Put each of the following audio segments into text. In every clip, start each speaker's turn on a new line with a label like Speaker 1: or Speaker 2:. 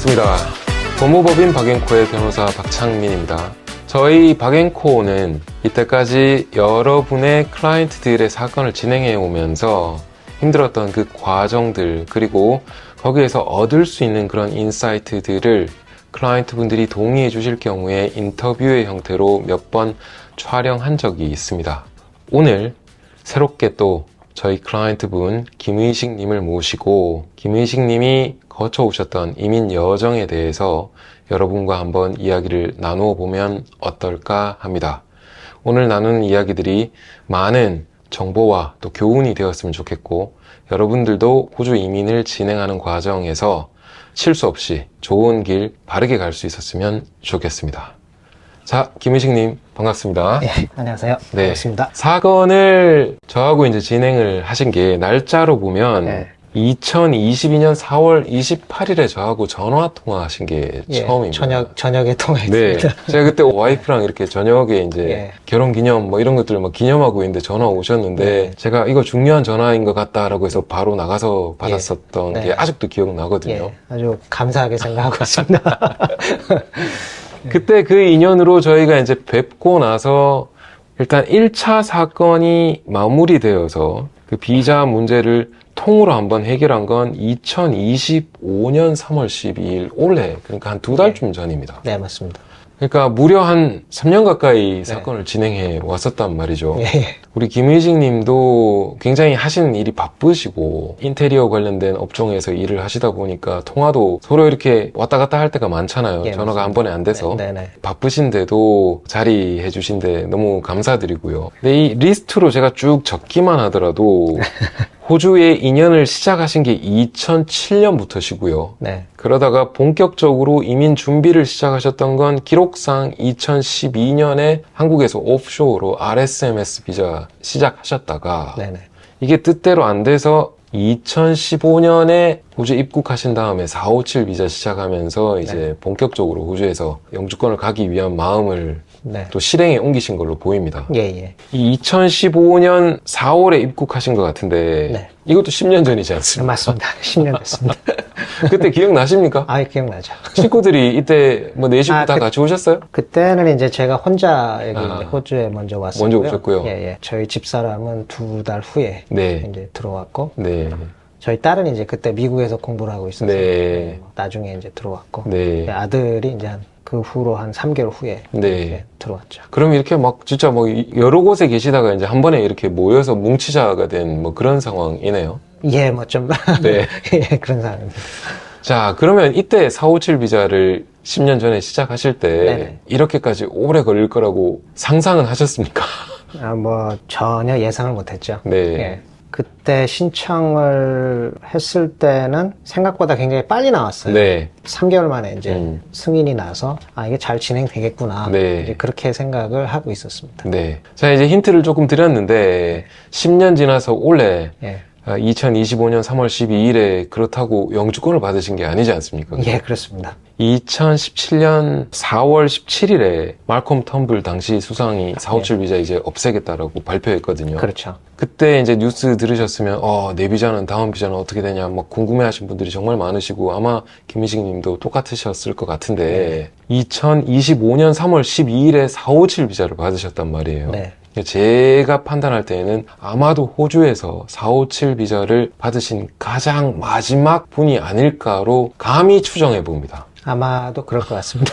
Speaker 1: 반갑습니다. 법무법인 박앤코의 변호사 박창민입니다. 저희 박앤코는 이때까지 여러분의 클라이언트들의 사건을 진행해 오면서 힘들었던 그 과정들, 그리고 거기에서 얻을 수 있는 그런 인사이트들을 클라이언트 분들이 동의해 주실 경우에 인터뷰의 형태로 몇 번 촬영한 적이 있습니다. 오늘 새롭게 또 저희 클라이언트 분 김의식 님을 모시고 김의식 님이 거쳐오셨던 이민 여정에 대해서 여러분과 한번 이야기를 나누어 보면 어떨까 합니다. 오늘 나누는 이야기들이 많은 정보와 또 교훈이 되었으면 좋겠고, 여러분들도 호주 이민을 진행하는 과정에서 실수 없이 좋은 길 바르게 갈 수 있었으면 좋겠습니다. 자, 김의식님 반갑습니다.
Speaker 2: 네, 안녕하세요.
Speaker 1: 네,
Speaker 2: 반갑습니다.
Speaker 1: 사건을 저하고 이제 진행을 하신 게 날짜로 보면
Speaker 2: 네.
Speaker 1: 2022년 4월 28일에 저하고 전화 통화하신 게 처음입니다.
Speaker 2: 저녁에
Speaker 1: 네,
Speaker 2: 통화했습니다.
Speaker 1: 제가 그때 와이프랑 이렇게 저녁에 이제
Speaker 2: 예.
Speaker 1: 결혼 기념 뭐 이런 것들을 막 기념하고 있는데 전화 오셨는데
Speaker 2: 네.
Speaker 1: 제가 이거 중요한 전화인 것 같다라고 해서 바로 나가서 받았었던
Speaker 2: 네.
Speaker 1: 게 아직도 기억나거든요.
Speaker 2: 예, 아주 감사하게 생각하고 있습니다.
Speaker 1: 그때 그 인연으로 저희가 이제 뵙고 나서 일단 1차 사건이 마무리되어서 그 비자 문제를 통으로 한번 해결한 건 2025년 3월 12일 올해, 그러니까 한 두 달쯤 전입니다.
Speaker 2: 네, 맞습니다.
Speaker 1: 그러니까 무려 한 3년 가까이 사건을 진행해 왔었단 말이죠.
Speaker 2: 예,
Speaker 1: 우리 김의식 님도 굉장히 하시는 일이 바쁘시고 인테리어 관련된 업종에서 일을 하시다 보니까 통화도 서로 이렇게 왔다 갔다 할 때가 많잖아요.
Speaker 2: 예,
Speaker 1: 전화가
Speaker 2: 맞습니다.
Speaker 1: 한 번에 안 돼서.
Speaker 2: 네.
Speaker 1: 바쁘신데도 자리해 주신데 너무 감사드리고요. 근데 이 리스트로 제가 쭉 적기만 하더라도 호주에 인연을 시작하신 게 2007년부터시고요.
Speaker 2: 네.
Speaker 1: 그러다가 본격적으로 이민 준비를 시작하셨던 건 기록상 2012년에 한국에서 오프쇼어로 RSMS 비자 시작하셨다가
Speaker 2: 네네.
Speaker 1: 이게 뜻대로 안 돼서 2015년에 호주 입국하신 다음에 457 비자 시작하면서 이제 본격적으로 호주에서 영주권을 가기 위한 마음을
Speaker 2: 네.
Speaker 1: 또 실행에 옮기신 걸로 보입니다.
Speaker 2: 예.
Speaker 1: 이 2015년 4월에 입국하신 것 같은데
Speaker 2: 네.
Speaker 1: 이것도 10년 전이지 않습니까?
Speaker 2: 맞습니다. 10년 됐습니다.
Speaker 1: 그때 기억나십니까?
Speaker 2: 아, 기억나죠.
Speaker 1: 식구들이 이때 뭐 4식구 다 같이 오셨어요?
Speaker 2: 그때는 이제 제가 혼자 여기
Speaker 1: 아.
Speaker 2: 이제 호주에 먼저 왔었고요.
Speaker 1: 먼저 오셨고요.
Speaker 2: 예. 저희 집사람은 2달 후에
Speaker 1: 네.
Speaker 2: 이제 들어왔고,
Speaker 1: 네.
Speaker 2: 저희 딸은 이제 그때 미국에서 공부를 하고 있어서
Speaker 1: 네.
Speaker 2: 나중에 이제 들어왔고,
Speaker 1: 네.
Speaker 2: 아들이 이제 그 후로 한 3개월 후에
Speaker 1: 네.
Speaker 2: 이제 들어왔죠.
Speaker 1: 그럼 이렇게 막 진짜 뭐 여러 곳에 계시다가 이제 한 번에 이렇게 모여서 뭉치자가 된 뭐 그런 상황이네요.
Speaker 2: 예, 뭐 좀.
Speaker 1: 네.
Speaker 2: 예, 그런 상황입니다.
Speaker 1: 자, 그러면 이때 457 비자를 10년 전에 시작하실 때
Speaker 2: 네네.
Speaker 1: 이렇게까지 오래 걸릴 거라고 상상은 하셨습니까?
Speaker 2: 아, 뭐 전혀 예상을 못했죠.
Speaker 1: 네.
Speaker 2: 예. 그때 신청을 했을 때는 생각보다 굉장히 빨리 나왔어요.
Speaker 1: 네.
Speaker 2: 3개월 만에 이제 승인이 나서 아, 이게 잘 진행되겠구나.
Speaker 1: 네.
Speaker 2: 이제 그렇게 생각을 하고 있었습니다.
Speaker 1: 네. 자, 이제 힌트를 조금 드렸는데 10년 지나서 올해
Speaker 2: 예.
Speaker 1: 2025년 3월 12일에 그렇다고 영주권을 받으신 게 아니지 않습니까?
Speaker 2: 예, 그렇습니다.
Speaker 1: 2017년 4월 17일에 말콤 텀블 당시 수상이 457 비자 이제 없애겠다라고 발표했거든요.
Speaker 2: 그렇죠.
Speaker 1: 그때 이제 뉴스 들으셨으면 내 비자는 다음 비자는 어떻게 되냐 막 궁금해하신 분들이 정말 많으시고 아마 김희식 님도 똑같으셨을 것 같은데 2025년 3월 12일에 457 비자를 받으셨단 말이에요.
Speaker 2: 네.
Speaker 1: 제가 판단할 때에는 아마도 호주에서 457 비자를 받으신 가장 마지막 분이 아닐까로 감히 추정해 봅니다.
Speaker 2: 아마도 그럴 것 같습니다.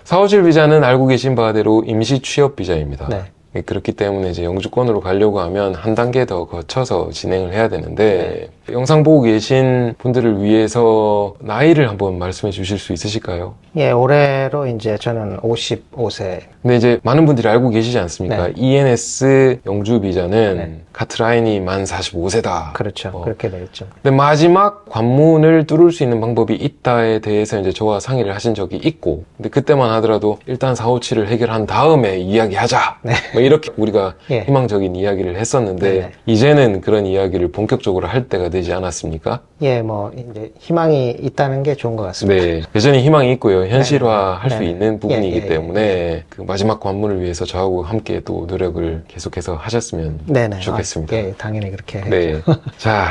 Speaker 1: 457 비자는 알고 계신 바대로 임시 취업 비자입니다.
Speaker 2: 네.
Speaker 1: 그렇기 때문에 이제 영주권으로 가려고 하면 한 단계 더 거쳐서 진행을 해야 되는데 영상 보고 계신 분들을 위해서 나이를 한번 말씀해 주실 수 있으실까요?
Speaker 2: 예, 올해로 이제 저는 55세.
Speaker 1: 근데 이제 많은 분들이 알고 계시지 않습니까?
Speaker 2: 네.
Speaker 1: ENS 영주 비자는
Speaker 2: 네.
Speaker 1: 카트라인이 만 45세다.
Speaker 2: 그렇죠. 그렇게 되어 있죠.
Speaker 1: 근데 마지막 관문을 뚫을 수 있는 방법이 있다에 대해서 이제 저와 상의를 하신 적이 있고, 근데 그때만 하더라도 일단 457을 해결한 다음에 이야기하자.
Speaker 2: 네.
Speaker 1: 뭐 이렇게 우리가
Speaker 2: 예.
Speaker 1: 희망적인 이야기를 했었는데,
Speaker 2: 네네.
Speaker 1: 이제는 그런 이야기를 본격적으로 할 때가 되지 않았습니까?
Speaker 2: 예, 뭐 이제 희망이 있다는 게 좋은 것 같습니다.
Speaker 1: 네. 여전히 희망이 있고요. 현실화할 수
Speaker 2: 네네.
Speaker 1: 있는 부분이기
Speaker 2: 예.
Speaker 1: 때문에 그 마지막 관문을 위해서 저하고 함께 또 노력을 계속해서 하셨으면
Speaker 2: 네네.
Speaker 1: 좋겠습니다.
Speaker 2: 예, 당연히 그렇게.
Speaker 1: 네. 자,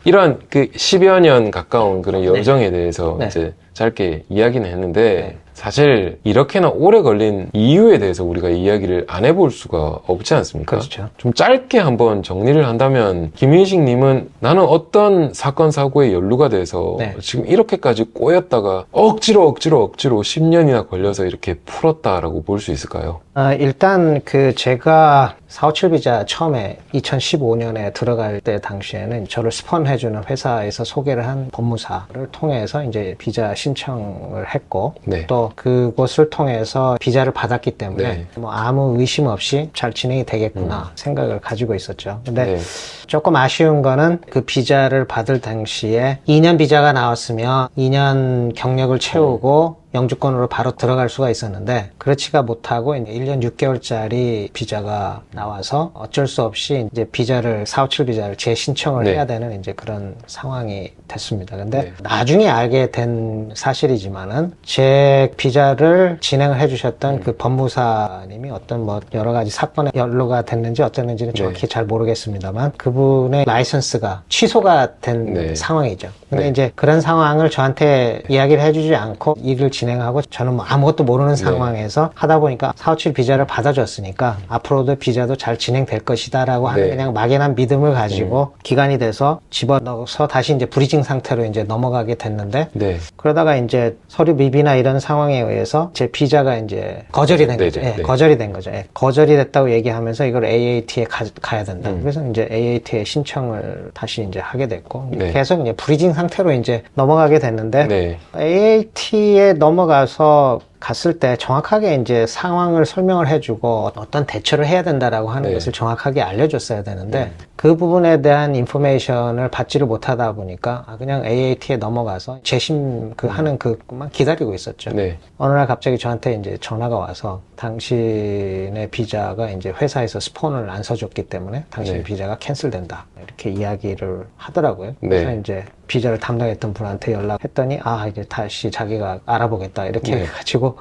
Speaker 1: 이런 그 10여 년 가까운 그런 여정에 대해서
Speaker 2: 네.
Speaker 1: 이제 짧게 이야기는 했는데
Speaker 2: 네.
Speaker 1: 사실 이렇게나 오래 걸린 이유에 대해서 우리가 이야기를 안 해볼 수가 없지 않습니까?
Speaker 2: 그렇죠.
Speaker 1: 좀 짧게 한번 정리를 한다면 김인식 님은 나는 어떤 사건 사고에 연루가 돼서
Speaker 2: 네.
Speaker 1: 지금 이렇게까지 꼬였다가 억지로 10년이나 걸려서 이렇게 풀었다라고 볼 수 있을까요?
Speaker 2: 일단 제가 457 비자 처음에 2015년에 들어갈 때 당시에는 저를 스폰해주는 회사에서 소개를 한 법무사를 통해서 이제 비자 신청을 했고
Speaker 1: 네.
Speaker 2: 또 그곳을 통해서 비자를 받았기 때문에
Speaker 1: 네.
Speaker 2: 뭐 아무 의심 없이 잘 진행이 되겠구나 생각을 가지고 있었죠. 근데
Speaker 1: 네.
Speaker 2: 조금 아쉬운 거는 그 비자를 받을 당시에 2년 비자가 나왔으면 2년 경력을 채우고 영주권으로 바로 들어갈 수가 있었는데 그렇지가 못하고 이제 1년 6개월짜리 비자가 나와서 어쩔 수 없이 이제 비자를 457 비자를 재신청을
Speaker 1: 네.
Speaker 2: 해야 되는 이제 그런 상황이 됐습니다. 근데
Speaker 1: 네.
Speaker 2: 나중에 알게 된 사실이지만은 제 비자를 진행을 해주셨던 그 법무사님이 어떤 뭐 여러 가지 사건에 연루가 됐는지 어쩌는지는 정확히 잘 모르겠습니다만 그분의 라이선스가 취소가 된
Speaker 1: 네.
Speaker 2: 상황이죠. 근데
Speaker 1: 네.
Speaker 2: 이제 그런 상황을 저한테 이야기를 해주지 않고 일을 진행하고 저는 뭐 아무것도 모르는 상황에서 하다 보니까 457 비자를 받아줬으니까 앞으로도 비자도 잘 진행될 것이다 라고 하는
Speaker 1: 네.
Speaker 2: 그냥 막연한 믿음을 가지고 기간이 돼서 집어넣어서 다시 이제 브리징 상태로 이제 넘어가게 됐는데
Speaker 1: 네.
Speaker 2: 그러다가 이제 서류 미비나 이런 상황에 의해서 제 비자가 이제 거절이 된 거죠.
Speaker 1: 네.
Speaker 2: 거절이 된 거죠. 거절이 됐다고 얘기하면서 이걸 AAT에 가야 된다. 그래서 이제 AAT에 신청을 다시 이제 하게 됐고
Speaker 1: 네.
Speaker 2: 계속 이제 브리징 상태로 이제 넘어가게 됐는데
Speaker 1: 네.
Speaker 2: AAT에 넘어가서 갔을 때 정확하게 이제 상황을 설명을 해주고 어떤 대처를 해야 된다라고 하는
Speaker 1: 네.
Speaker 2: 것을 정확하게 알려줬어야 되는데 그 부분에 대한 인포메이션을 받지를 못하다 보니까 그냥 AAT에 넘어가서 재심 하는 그것만 기다리고 있었죠.
Speaker 1: 네.
Speaker 2: 어느 날 갑자기 저한테 이제 전화가 와서 당신의 비자가 이제 회사에서 스폰을 안 써줬기 때문에 당신의
Speaker 1: 네.
Speaker 2: 비자가 캔슬된다. 이렇게 이야기를 하더라고요.
Speaker 1: 네.
Speaker 2: 그래서 이제 비자를 담당했던 분한테 연락했더니 이제 다시 자기가 알아보겠다. 이렇게
Speaker 1: 네.
Speaker 2: 해가지고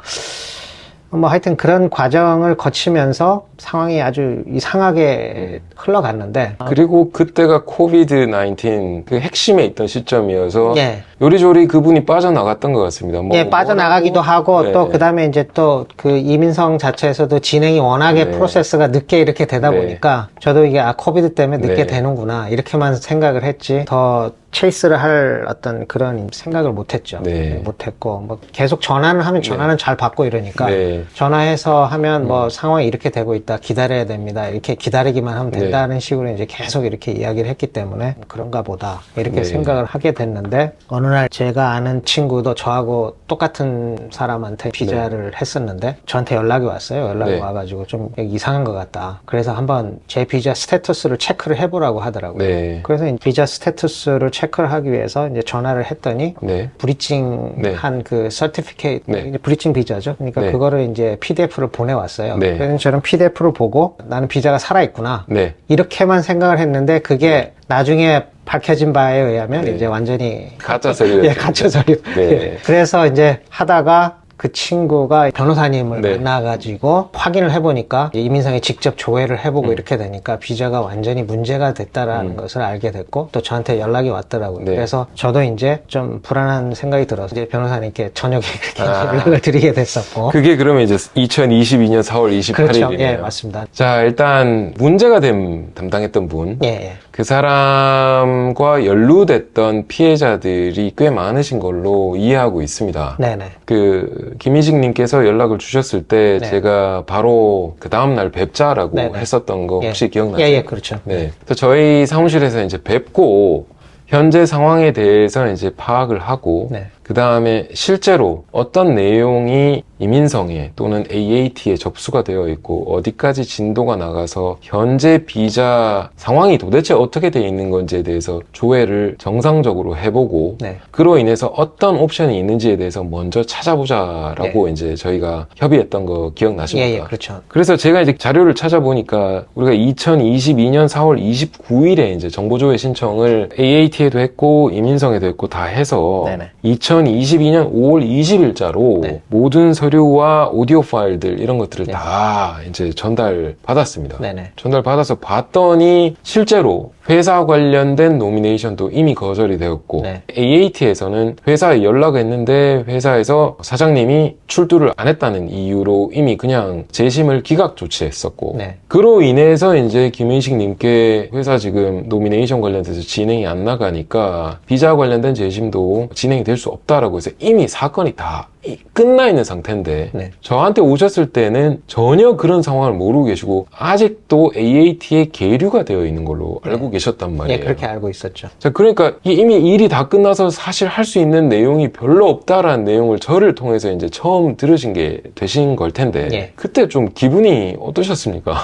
Speaker 2: 뭐 하여튼 그런 과정을 거치면서 상황이 아주 이상하게 흘러갔는데
Speaker 1: 그리고 그때가 코비드-19 그 핵심에 있던 시점이어서
Speaker 2: 예.
Speaker 1: 요리조리 그분이 빠져나갔던 것 같습니다. 뭐
Speaker 2: 예, 빠져나가기도 하고
Speaker 1: 네.
Speaker 2: 또 그다음에 이제 또 그 이민성 자체에서도 진행이 워낙에
Speaker 1: 네.
Speaker 2: 프로세스가 늦게 이렇게 되다
Speaker 1: 네.
Speaker 2: 보니까 저도 이게 코비드 때문에 늦게
Speaker 1: 네.
Speaker 2: 되는구나 이렇게만 생각을 했지 더 체이스를 할 어떤 그런 생각을 못했죠.
Speaker 1: 네.
Speaker 2: 못했고 뭐 계속 전화는 하면 전화는 잘 받고 이러니까
Speaker 1: 네.
Speaker 2: 전화해서 하면 뭐 상황이 이렇게 되고 있다 기다려야 됩니다 이렇게 기다리기만 하면
Speaker 1: 네.
Speaker 2: 된다는 식으로 이제 계속 이렇게 이야기를 했기 때문에 그런가 보다 이렇게
Speaker 1: 네.
Speaker 2: 생각을 하게 됐는데 어느 날 제가 아는 친구도 저하고 똑같은 사람한테 비자를 했었는데 저한테 연락이 왔어요. 연락이
Speaker 1: 네.
Speaker 2: 와가지고 좀 이상한 것 같다. 그래서 한번 제 비자 스테투스를 체크를 해보라고 하더라고요.
Speaker 1: 네.
Speaker 2: 그래서 이 비자 스테투스를 체크를 하기 위해서 이제 전화를 했더니
Speaker 1: 네.
Speaker 2: 브리칭한 그 서티피케이트,
Speaker 1: 네.
Speaker 2: 브리칭 비자죠. 그러니까
Speaker 1: 네.
Speaker 2: 그거를 이제 PDF를 보내왔어요.
Speaker 1: 네.
Speaker 2: 그래서 저는 PDF를 보고 나는 비자가 살아있구나.
Speaker 1: 네.
Speaker 2: 이렇게만 생각을 했는데 그게 나중에 밝혀진 바에 의하면
Speaker 1: 네.
Speaker 2: 이제 완전히
Speaker 1: 가짜 서류.
Speaker 2: 예, 가짜 서류.
Speaker 1: 네.
Speaker 2: 예. 그래서 이제 하다가 그 친구가 변호사님을
Speaker 1: 네.
Speaker 2: 만나가지고 확인을 해보니까 이민성이 직접 조회를 해보고 이렇게 되니까 비자가 완전히 문제가 됐다라는 것을 알게 됐고 또 저한테 연락이 왔더라고요.
Speaker 1: 네.
Speaker 2: 그래서 저도 이제 좀 불안한 생각이 들어서 이제 변호사님께 저녁에 이렇게 연락을 드리게 됐었고.
Speaker 1: 그게 그러면 이제 2022년 4월 28일이네요.
Speaker 2: 그렇죠. 예, 맞습니다.
Speaker 1: 자, 일단 문제가 담당했던 분.
Speaker 2: 예, 예.
Speaker 1: 그 사람과 연루됐던 피해자들이 꽤 많으신 걸로 이해하고 있습니다.
Speaker 2: 네네.
Speaker 1: 그 김희식 님께서 연락을 주셨을 때
Speaker 2: 네.
Speaker 1: 제가 바로 그 다음날 뵙자라고
Speaker 2: 네네.
Speaker 1: 했었던 거 혹시
Speaker 2: 예.
Speaker 1: 기억나세요?
Speaker 2: 예, 예, 그렇죠.
Speaker 1: 네. 그래서 저희 사무실에서 이제 뵙고 현재 상황에 대해서 이제 파악을 하고
Speaker 2: 네.
Speaker 1: 그 다음에 실제로 어떤 내용이 이민성에 또는 AAT에 접수가 되어 있고 어디까지 진도가 나가서 현재 비자 상황이 도대체 어떻게 되어 있는 건지에 대해서 조회를 정상적으로 해보고
Speaker 2: 네.
Speaker 1: 그로 인해서 어떤 옵션이 있는지에 대해서 먼저 찾아보자라고 이제 저희가 협의했던 거 기억나십니까?
Speaker 2: 예, 예, 그렇죠.
Speaker 1: 그래서 제가 이제 자료를 찾아보니까 우리가 2022년 4월 29일에 이제 정보조회 신청을 AAT에도 했고 이민성에도 했고 다 해서
Speaker 2: 네네.
Speaker 1: 2022년 5월 20일자로
Speaker 2: 네.
Speaker 1: 모든 서류와 오디오 파일들 이런 것들을
Speaker 2: 네.
Speaker 1: 다 이제 전달 받았습니다.
Speaker 2: 네네.
Speaker 1: 전달 받아서 봤더니 실제로 회사 관련된 노미네이션도 이미 거절이 되었고
Speaker 2: 네.
Speaker 1: AAT에서는 회사에 연락을 했는데 회사에서 사장님이 출두를 안 했다는 이유로 이미 그냥 재심을 기각 조치했었고
Speaker 2: 네.
Speaker 1: 그로 인해서 이제 김인식 님께 회사 지금 노미네이션 관련돼서 진행이 안 나가니까 비자 관련된 재심도 진행이 될 수 없다라고 해서 이미 사건이 다 끝나 있는 상태인데
Speaker 2: 네.
Speaker 1: 저한테 오셨을 때는 전혀 그런 상황을 모르고 계시고 아직도 AAT에 계류가 되어 있는 걸로 알고 계셨단 말이에요.
Speaker 2: 예, 그렇게 알고 있었죠.
Speaker 1: 자, 그러니까 이미 일이 다 끝나서 사실 할 수 있는 내용이 별로 없다라는 내용을 저를 통해서 이제 처음 들으신 게 되신 걸 텐데
Speaker 2: 예.
Speaker 1: 그때 좀 기분이 어떠셨습니까?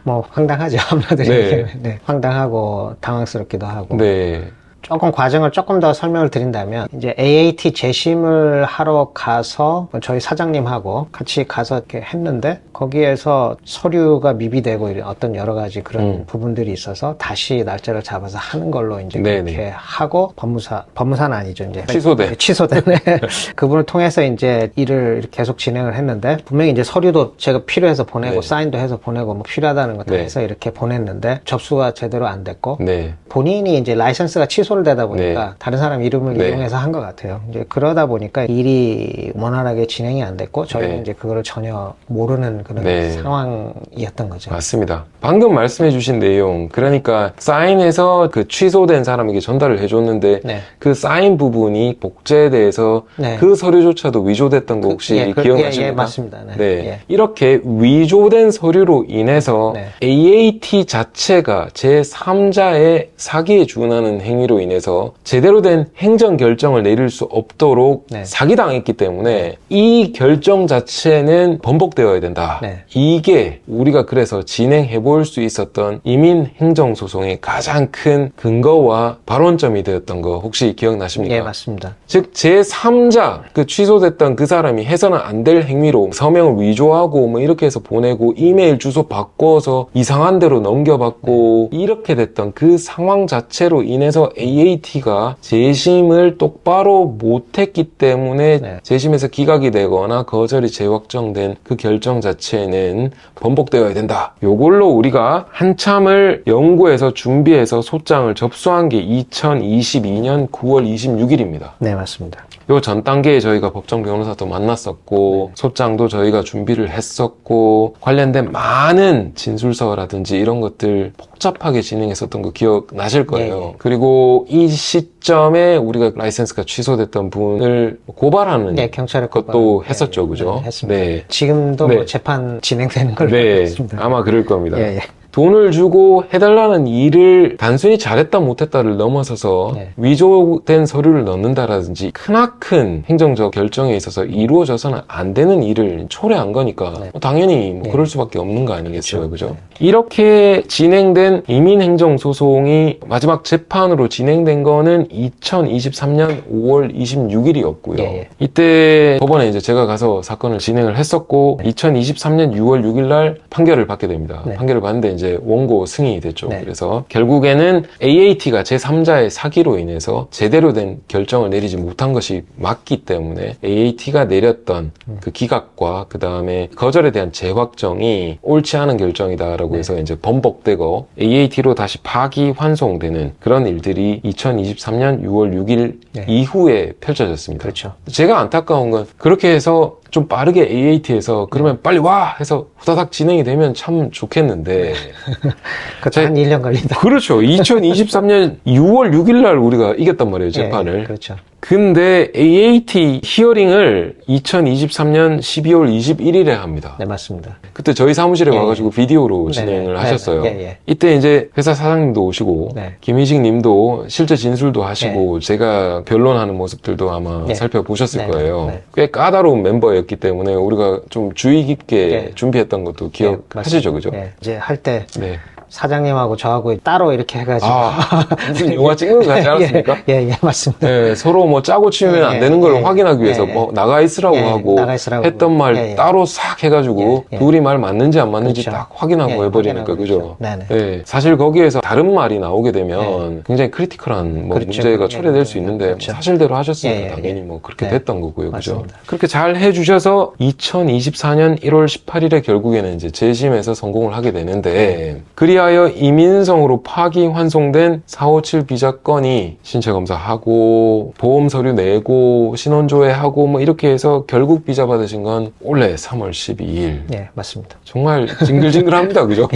Speaker 2: 뭐 황당하죠. 한마디로
Speaker 1: 네.
Speaker 2: 얘기하면. 네. 황당하고 당황스럽기도 하고.
Speaker 1: 네.
Speaker 2: 조금 과정을 조금 더 설명을 드린다면 이제 AAT 재심을 하러 가서 저희 사장님하고 같이 가서 이렇게 했는데 거기에서 서류가 미비되고 이런 어떤 여러 가지 그런 부분들이 있어서 다시 날짜를 잡아서 하는 걸로 이제
Speaker 1: 네네.
Speaker 2: 그렇게 하고 법무사는 아니죠 이제
Speaker 1: 취소된.
Speaker 2: 그분을 통해서 이제 일을 계속 진행을 했는데 분명히 이제 서류도 제가 필요해서 보내고
Speaker 1: 네.
Speaker 2: 사인도 해서 보내고 뭐 필요하다는 거 다
Speaker 1: 네.
Speaker 2: 해서 이렇게 보냈는데 접수가 제대로 안 됐고
Speaker 1: 네.
Speaker 2: 본인이 이제 라이선스가 취소를 되다 보니까
Speaker 1: 네.
Speaker 2: 다른 사람 이름을
Speaker 1: 네.
Speaker 2: 이용해서 한 것 같아요. 이제 그러다 보니까 일이 원활하게 진행이 안 됐고 저희는
Speaker 1: 네.
Speaker 2: 이제 그거를 전혀 모르는 그런
Speaker 1: 네.
Speaker 2: 상황이었던 거죠.
Speaker 1: 맞습니다. 방금 말씀해 주신 내용 그러니까 사인해서 그 취소된 사람에게 전달을 해줬는데
Speaker 2: 네.
Speaker 1: 그 사인 부분이 복제돼서
Speaker 2: 네.
Speaker 1: 그 서류조차도 위조됐던 거 혹시 기억나십니까?
Speaker 2: 예, 맞습니다. 네.
Speaker 1: 네.
Speaker 2: 예.
Speaker 1: 이렇게 위조된 서류로 인해서
Speaker 2: 네.
Speaker 1: AAT 자체가 제3자의 사기에 준하는 행위로 인해서 제대로 된 행정 결정을 내릴 수 없도록
Speaker 2: 네.
Speaker 1: 사기당했기 때문에 이 결정 자체는 번복되어야 된다.
Speaker 2: 네.
Speaker 1: 이게 우리가 그래서 진행해 볼 수 있었던 이민 행정 소송의 가장 큰 근거와 발원점이 되었던 거 혹시 기억나십니까?
Speaker 2: 예, 맞습니다.
Speaker 1: 즉 제3자 그 취소됐던 그 사람이 해서는 안 될 행위로 서명을 위조하고 뭐 이렇게 해서 보내고 이메일 주소 바꿔서 이상한 데로 넘겨받고 이렇게 됐던 그 상황 자체로 인해서 AAT가 재심을 똑바로 못했기 때문에
Speaker 2: 네.
Speaker 1: 재심에서 기각이 되거나 거절이 재확정된 그 결정 자체는 번복되어야 된다. 요걸로 우리가 한참을 연구해서 준비해서 소장을 접수한 게 2022년 9월 26일입니다.
Speaker 2: 네, 맞습니다.
Speaker 1: 요 전 단계에 저희가 법정 변호사도 만났었고 소장도 저희가 준비를 했었고 관련된 많은 진술서라든지 이런 것들 복잡하게 진행했었던 거 기억나실 거예요.
Speaker 2: 예, 예.
Speaker 1: 그리고 이 시점에 우리가 라이센스가 취소됐던 분을 고발하는
Speaker 2: 네, 경찰에
Speaker 1: 것도
Speaker 2: 고발을,
Speaker 1: 했었죠.
Speaker 2: 예,
Speaker 1: 그죠?
Speaker 2: 네, 했습니다.
Speaker 1: 네.
Speaker 2: 지금도
Speaker 1: 네.
Speaker 2: 뭐 재판 진행되는 걸로 알고
Speaker 1: 네.
Speaker 2: 있습니다.
Speaker 1: 아마 그럴 겁니다.
Speaker 2: 예, 예.
Speaker 1: 돈을 주고 해달라는 일을 단순히 잘했다 못했다를 넘어서서
Speaker 2: 네.
Speaker 1: 위조된 서류를 넣는다라든지 크나큰 행정적 결정에 있어서 이루어져서는 안 되는 일을 초래한 거니까
Speaker 2: 네.
Speaker 1: 당연히 뭐
Speaker 2: 네.
Speaker 1: 그럴 수밖에 없는 거 아니겠어요.
Speaker 2: 그렇죠.
Speaker 1: 그죠? 이렇게 진행된 이민행정소송이 마지막 재판으로 진행된 거는 2023년 5월 26일이었고요.
Speaker 2: 예, 예.
Speaker 1: 이때 법원에 이제 제가 가서 사건을 진행을 했었고 2023년 6월 6일 날 판결을 받게 됩니다.
Speaker 2: 네.
Speaker 1: 판결을 받는데 이제 원고 승인이 됐죠.
Speaker 2: 네.
Speaker 1: 그래서 결국에는 AAT가 제3자의 사기로 인해서 제대로 된 결정을 내리지 못한 것이 맞기 때문에 AAT가 내렸던 그 기각과 그 다음에 거절에 대한 재확정이 옳지 않은 결정이다라고 해서 이제 번복되고 AAT로 다시 파기환송되는 그런 일들이 2023년 6월 6일
Speaker 2: 네.
Speaker 1: 이후에 펼쳐졌습니다.
Speaker 2: 그렇죠.
Speaker 1: 제가 안타까운 건 그렇게 해서 좀 빠르게 AAT에서 그러면 빨리 와! 해서 후다닥 진행이 되면 참 좋겠는데
Speaker 2: 그것도 한 1년 걸린다.
Speaker 1: 그렇죠. 2023년 6월 6일 날 우리가 이겼단 말이에요. 재판을.
Speaker 2: 예, 그렇죠.
Speaker 1: 근데 AAT 히어링을 2023년 12월 21일에 합니다.
Speaker 2: 네, 맞습니다.
Speaker 1: 그때 저희 사무실에
Speaker 2: 예,
Speaker 1: 와가지고 비디오로
Speaker 2: 네네.
Speaker 1: 진행을
Speaker 2: 네네.
Speaker 1: 하셨어요.
Speaker 2: 예, 예.
Speaker 1: 이때 이제 회사 사장님도 오시고
Speaker 2: 네.
Speaker 1: 김희식 님도 실제 진술도 하시고 제가 변론하는 모습들도 아마
Speaker 2: 예.
Speaker 1: 살펴보셨을
Speaker 2: 네네.
Speaker 1: 거예요.
Speaker 2: 네.
Speaker 1: 꽤 까다로운 멤버였기 때문에 우리가 좀 주의 깊게
Speaker 2: 예.
Speaker 1: 준비했던 것도 기억하시죠, 그죠?
Speaker 2: 예, 이제 할 때
Speaker 1: 네.
Speaker 2: 사장님하고 저하고 따로 이렇게 해가지고
Speaker 1: 무슨 영화 찍는 거 같지 않았습니까?
Speaker 2: 예, 맞습니다.
Speaker 1: 네, 서로 뭐 짜고 치면 안 되는 걸 확인하기 위해서 뭐 나가 있으라고 하고
Speaker 2: 나가 있으라고
Speaker 1: 했던 말 따로 싹 해가지고 둘이 말 맞는지 안 맞는지
Speaker 2: 그렇죠.
Speaker 1: 딱 확인하고 해버리니까
Speaker 2: 확인하고
Speaker 1: 그죠?
Speaker 2: 그렇죠. 네네.
Speaker 1: 네, 사실 거기에서 다른 말이 나오게 되면 굉장히 크리티컬한 뭐
Speaker 2: 그렇죠.
Speaker 1: 문제가
Speaker 2: 예,
Speaker 1: 초래될 수 있는데
Speaker 2: 그렇죠.
Speaker 1: 사실대로 하셨으면
Speaker 2: 예, 예,
Speaker 1: 당연히
Speaker 2: 예.
Speaker 1: 뭐 그렇게
Speaker 2: 네.
Speaker 1: 됐던 거고요, 그죠?
Speaker 2: 맞습니다.
Speaker 1: 그렇게 잘 해주셔서 2024년 1월 18일에 결국에는 이제 재심에서 성공을 하게 되는데 그리하여 위하여 이민성으로 파기환송된 457 비자 건이 신체 검사하고 보험 서류 내고 신원조회하고 뭐 이렇게 해서 결국 비자 받으신 건 올해 3월 12일.
Speaker 2: 네, 맞습니다.
Speaker 1: 정말 징글징글합니다. 그죠?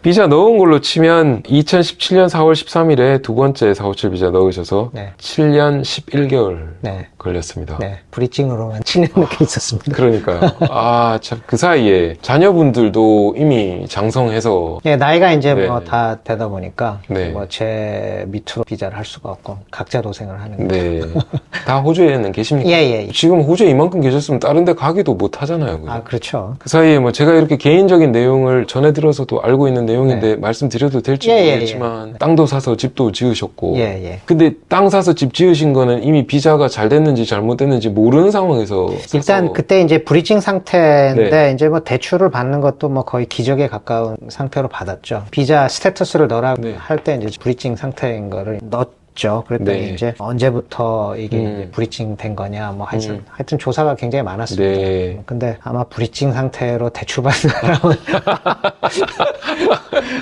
Speaker 1: 비자 넣은 걸로 치면 2017년 4월 13일에 두 번째 457 비자 넣으셔서
Speaker 2: 네.
Speaker 1: 7년 11개월
Speaker 2: 네.
Speaker 1: 걸렸습니다.
Speaker 2: 네, 브리징으로만 7년 넘게 있었습니다.
Speaker 1: 그러니까요. 아, 참, 그 사이에 자녀분들도 이미 장성해서.
Speaker 2: 예, 나이가 이제
Speaker 1: 네.
Speaker 2: 뭐 다 되다 보니까
Speaker 1: 네.
Speaker 2: 뭐 제 밑으로 비자를 할 수가 없고 각자 도생을 하는 거예요.
Speaker 1: 네. 다 호주에는 계십니까?
Speaker 2: 예.
Speaker 1: 지금 호주에 이만큼 계셨으면 다른 데 가기도 못 하잖아요. 그죠?
Speaker 2: 아, 그렇죠.
Speaker 1: 그 사이에 뭐 제가 이렇게 개인적인 내용을 전해 들어서도 알고 있는 내용인데 말씀드려도 될지 모르겠지만 땅도 사서 집도 지으셨고.
Speaker 2: 예.
Speaker 1: 근데 땅 사서 집 지으신 거는 이미 비자가 잘 됐는지 잘못됐는지 모르는 상황에서
Speaker 2: 일단
Speaker 1: 사서.
Speaker 2: 그때 이제 브리징 상태인데
Speaker 1: 네.
Speaker 2: 이제 뭐 대출을 받는 것도 뭐 거의 기적에 가까운 상태로 받았죠. 비자 스테이터스를 넣으라고
Speaker 1: 네.
Speaker 2: 할 때 이제 브리징 상태인 거를 넣었죠. 그랬더니
Speaker 1: 네.
Speaker 2: 이제 언제부터 이게 이제 브리징 된 거냐 뭐 하여튼 조사가 굉장히 많았습니다.
Speaker 1: 네.
Speaker 2: 근데 아마 브리징 상태로 대출 받는 사람은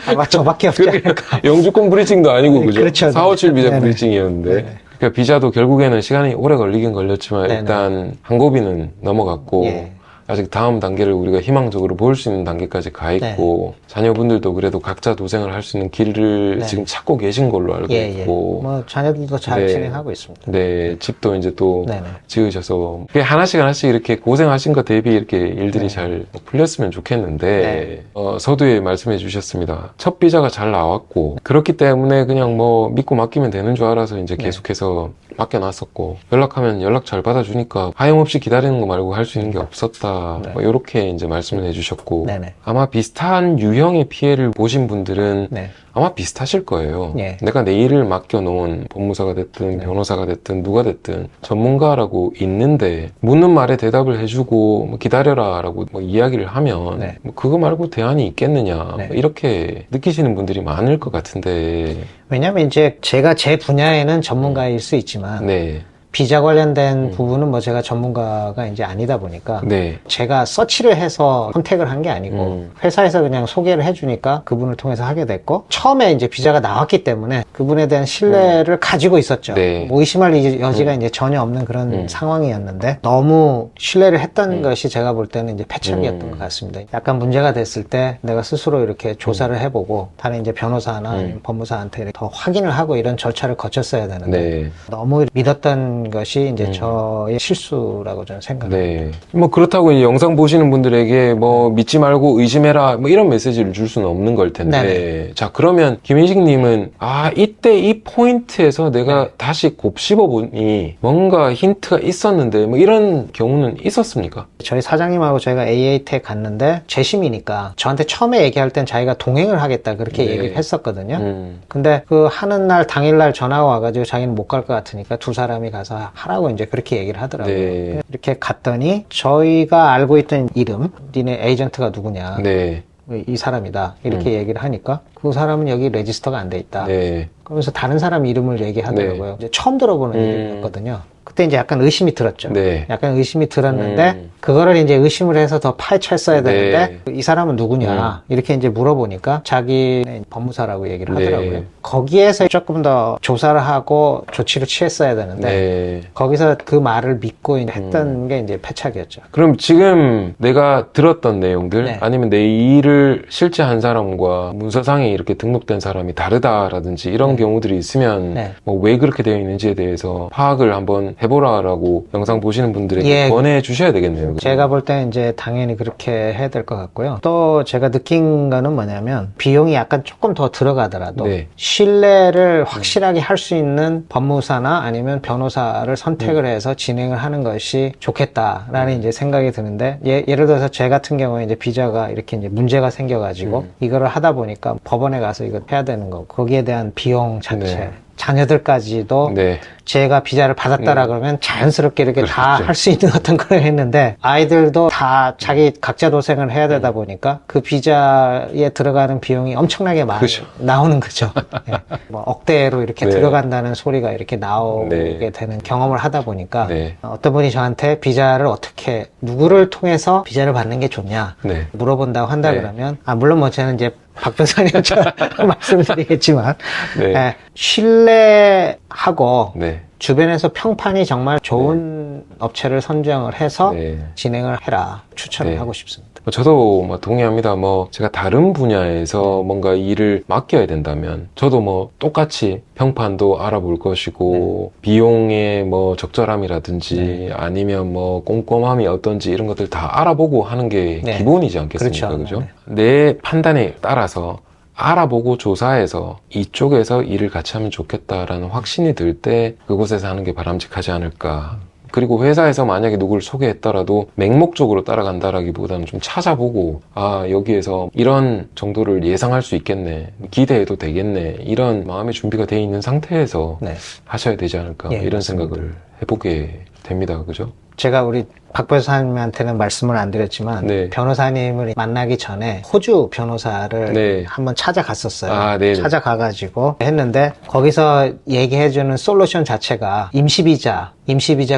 Speaker 2: 아마 저밖에 없지 않을까.
Speaker 1: 영주권 브리징도 아니고 그죠?
Speaker 2: 그렇죠.
Speaker 1: 457 비자
Speaker 2: 네네.
Speaker 1: 브리징이었는데.
Speaker 2: 네네.
Speaker 1: 그러니까 비자도 결국에는 시간이 오래 걸리긴 걸렸지만
Speaker 2: 네네.
Speaker 1: 일단 항고비는 넘어갔고
Speaker 2: 예.
Speaker 1: 아직 다음 단계를 우리가 희망적으로 볼 수 있는 단계까지 가 있고 자녀분들도 그래도 각자 도생을 할 수 있는 길을
Speaker 2: 네.
Speaker 1: 지금 찾고 계신 걸로 알고
Speaker 2: 예.
Speaker 1: 있고
Speaker 2: 뭐 자녀들도 잘
Speaker 1: 네.
Speaker 2: 진행하고 있습니다.
Speaker 1: 네, 집도 이제 또
Speaker 2: 네네.
Speaker 1: 지으셔서 그게 하나씩 이렇게 고생하신 것 대비 이렇게 일들이
Speaker 2: 네.
Speaker 1: 잘 풀렸으면 좋겠는데
Speaker 2: 네.
Speaker 1: 서두에 말씀해 주셨습니다. 첫 비자가 잘 나왔고 그렇기 때문에 그냥 뭐 믿고 맡기면 되는 줄 알아서 이제
Speaker 2: 네.
Speaker 1: 계속해서 맡겨놨었고 연락하면 연락 잘 받아주니까 하염없이 기다리는 거 말고 할 수 있는 게 없었다.
Speaker 2: 네.
Speaker 1: 뭐 이렇게 이제 말씀을 해주셨고
Speaker 2: 네네.
Speaker 1: 아마 비슷한 유형의 피해를 보신 분들은
Speaker 2: 네.
Speaker 1: 아마 비슷하실 거예요.
Speaker 2: 예.
Speaker 1: 내가 내 일을 맡겨놓은 법무사가 됐든
Speaker 2: 네.
Speaker 1: 변호사가 됐든 누가 됐든 전문가라고 있는데 묻는 말에 대답을 해주고 뭐 기다려라라고 뭐 이야기를 하면
Speaker 2: 네.
Speaker 1: 뭐 그거 말고 대안이 있겠느냐
Speaker 2: 네.
Speaker 1: 뭐 이렇게 느끼시는 분들이 많을 것 같은데
Speaker 2: 왜냐면 이제 제가 제 분야에는 전문가일 수 있지만
Speaker 1: 네,
Speaker 2: 비자 관련된 부분은 뭐 제가 전문가가 이제 아니다 보니까
Speaker 1: 네,
Speaker 2: 제가 서치를 해서 선택을 한 게 아니고 회사에서 그냥 소개를 해주니까 그분을 통해서 하게 됐고 처음에 이제 비자가 나왔기 때문에 그분에 대한 신뢰를 가지고 있었죠.
Speaker 1: 네.
Speaker 2: 뭐 의심할 여지가 이제 전혀 없는 그런 상황이었는데 너무 신뢰를 했던 것이 제가 볼 때는 이제 패착이었던 것 같습니다. 약간 문제가 됐을 때 내가 스스로 이렇게 조사를 해보고 다른 이제 변호사나 아니면 법무사한테 이렇게 더 확인을 하고 이런 절차를 거쳤어야 되는데
Speaker 1: 네.
Speaker 2: 너무 믿었던 것이 이제 저의 실수라고 저는 생각합니다.
Speaker 1: 네. 뭐 그렇다고 이 영상 보시는 분들에게 뭐 믿지 말고 의심해라 뭐 이런 메시지를 줄 수는 없는 걸 텐데.
Speaker 2: 네네.
Speaker 1: 자, 그러면 김인식 님은 아, 이때 이 포인트에서 내가 다시 곱씹어 보니 뭔가 힌트가 있었는데 뭐 이런 경우는 있었습니까?
Speaker 2: 저희 사장님하고 저희가 AAT에 갔는데 재심이니까 저한테 처음에 얘기할 땐 자기가 동행을 하겠다 그렇게
Speaker 1: 네.
Speaker 2: 얘기를 했었거든요. 근데 그 하는 날 당일날 전화가 와가지고 자기는 못 갈 것 같으니까 두 사람이 가서 하라고 이제 그렇게 얘기를 하더라고요.
Speaker 1: 네.
Speaker 2: 이렇게 갔더니 저희가 알고 있던 이름, 니네 에이전트가 누구냐,
Speaker 1: 네.
Speaker 2: 이 사람이다 이렇게 얘기를 하니까 그 사람은 여기 레지스터가 안 돼 있다.
Speaker 1: 네.
Speaker 2: 그러면서 다른 사람 이름을 얘기하더라고요. 이제 처음 들어보는 이름이었거든요. 그때 이제 약간 의심이 들었죠.
Speaker 1: 네.
Speaker 2: 약간 의심이 들었는데 그거를 이제 의심을 해서 더 파헤쳤어야 되는데
Speaker 1: 네.
Speaker 2: 이 사람은 누구냐 이렇게 이제 물어보니까 자기는 법무사라고 얘기를 하더라고요.
Speaker 1: 네.
Speaker 2: 거기에서 조금 더 조사를 하고 조치를 취했어야 되는데
Speaker 1: 네.
Speaker 2: 거기서 그 말을 믿고 이제 했던 게 이제 패착이었죠.
Speaker 1: 그럼 지금 내가 들었던 내용들
Speaker 2: 네.
Speaker 1: 아니면 내 일을 실제 한 사람과 문서상에 이렇게 등록된 사람이 다르다라든지 이런 경우들이 있으면
Speaker 2: 네.
Speaker 1: 뭐 왜 그렇게 되어 있는지에 대해서 파악을 한번 해보라라고 영상 보시는 분들에게
Speaker 2: 예.
Speaker 1: 권해 주셔야 되겠네요.
Speaker 2: 제가 볼 때는 이제 당연히 그렇게 해야 될 것 같고요. 또 제가 느낀 거는 뭐냐면 비용이 약간 조금 더 들어가더라도
Speaker 1: 네.
Speaker 2: 신뢰를 확실하게 할 수 있는 법무사나 아니면 변호사를 선택을 해서 진행을 하는 것이 좋겠다라는 이제 생각이 드는데 예를 들어서 제 같은 경우에 이제 비자가 이렇게 이제 문제가 생겨가지고 이거를 하다 보니까 법원에 가서 이거 해야 되는 거 거기에 대한 비용 자체
Speaker 1: 네.
Speaker 2: 자녀들까지도
Speaker 1: 네.
Speaker 2: 제가 비자를 받았다라 그러면 자연스럽게 이렇게 다
Speaker 1: 그렇죠.
Speaker 2: 할 수 있는 어떤 걸 했는데 아이들도 다 자기 각자 도생을 해야 되다 보니까 그 비자에 들어가는 비용이 엄청나게 많이
Speaker 1: 그렇죠.
Speaker 2: 나오는 거죠. 예. 뭐 억대로 이렇게
Speaker 1: 네.
Speaker 2: 들어간다는 소리가 이렇게 나오게
Speaker 1: 네.
Speaker 2: 되는 경험을 하다 보니까
Speaker 1: 네.
Speaker 2: 어떤 분이 저한테 비자를 어떻게 누구를 통해서 비자를 받는 게 좋냐
Speaker 1: 네.
Speaker 2: 물어본다고 한다
Speaker 1: 네.
Speaker 2: 그러면 물론 뭐 저는 이제 박 변호사님처럼 말씀을 드리겠지만,
Speaker 1: 네.
Speaker 2: 예, 신뢰하고
Speaker 1: 네.
Speaker 2: 주변에서 평판이 정말 좋은 업체를 선정을 해서
Speaker 1: 네.
Speaker 2: 진행을 해라 추천을
Speaker 1: 네.
Speaker 2: 하고 싶습니다.
Speaker 1: 저도 뭐 동의합니다. 뭐 제가 다른 분야에서 뭔가 일을 맡겨야 된다면 저도 뭐 똑같이 평판도 알아볼 것이고 비용의 뭐 적절함이라든지 아니면 뭐 꼼꼼함이 어떤지 이런 것들 다 알아보고 하는 게
Speaker 2: 네.
Speaker 1: 기본이지 않겠습니까?
Speaker 2: 그렇죠.
Speaker 1: 그죠? 내 판단에 따라서 알아보고 조사해서 이쪽에서 일을 같이 하면 좋겠다라는 확신이 들 때 그곳에서 하는 게 바람직하지 않을까. 그리고 회사에서 만약에 누구를 소개했더라도 맹목적으로 따라간다라기보다는 좀 찾아보고 아 여기에서 이런 정도를 예상할 수 있겠네, 기대해도 되겠네, 이런 마음의 준비가 돼 있는 상태에서
Speaker 2: 네.
Speaker 1: 하셔야 되지 않을까
Speaker 2: 예,
Speaker 1: 이런
Speaker 2: 맞습니다.
Speaker 1: 생각을 해보게 됩니다. 그죠?
Speaker 2: 제가 우리 박 변호사님한테는 말씀을 안 드렸지만
Speaker 1: 네.
Speaker 2: 변호사님을 만나기 전에 호주 변호사를
Speaker 1: 네.
Speaker 2: 한번 찾아갔었어요.
Speaker 1: 아, 네네.
Speaker 2: 찾아가가지고 했는데 거기서 얘기해주는 솔루션 자체가 임시비자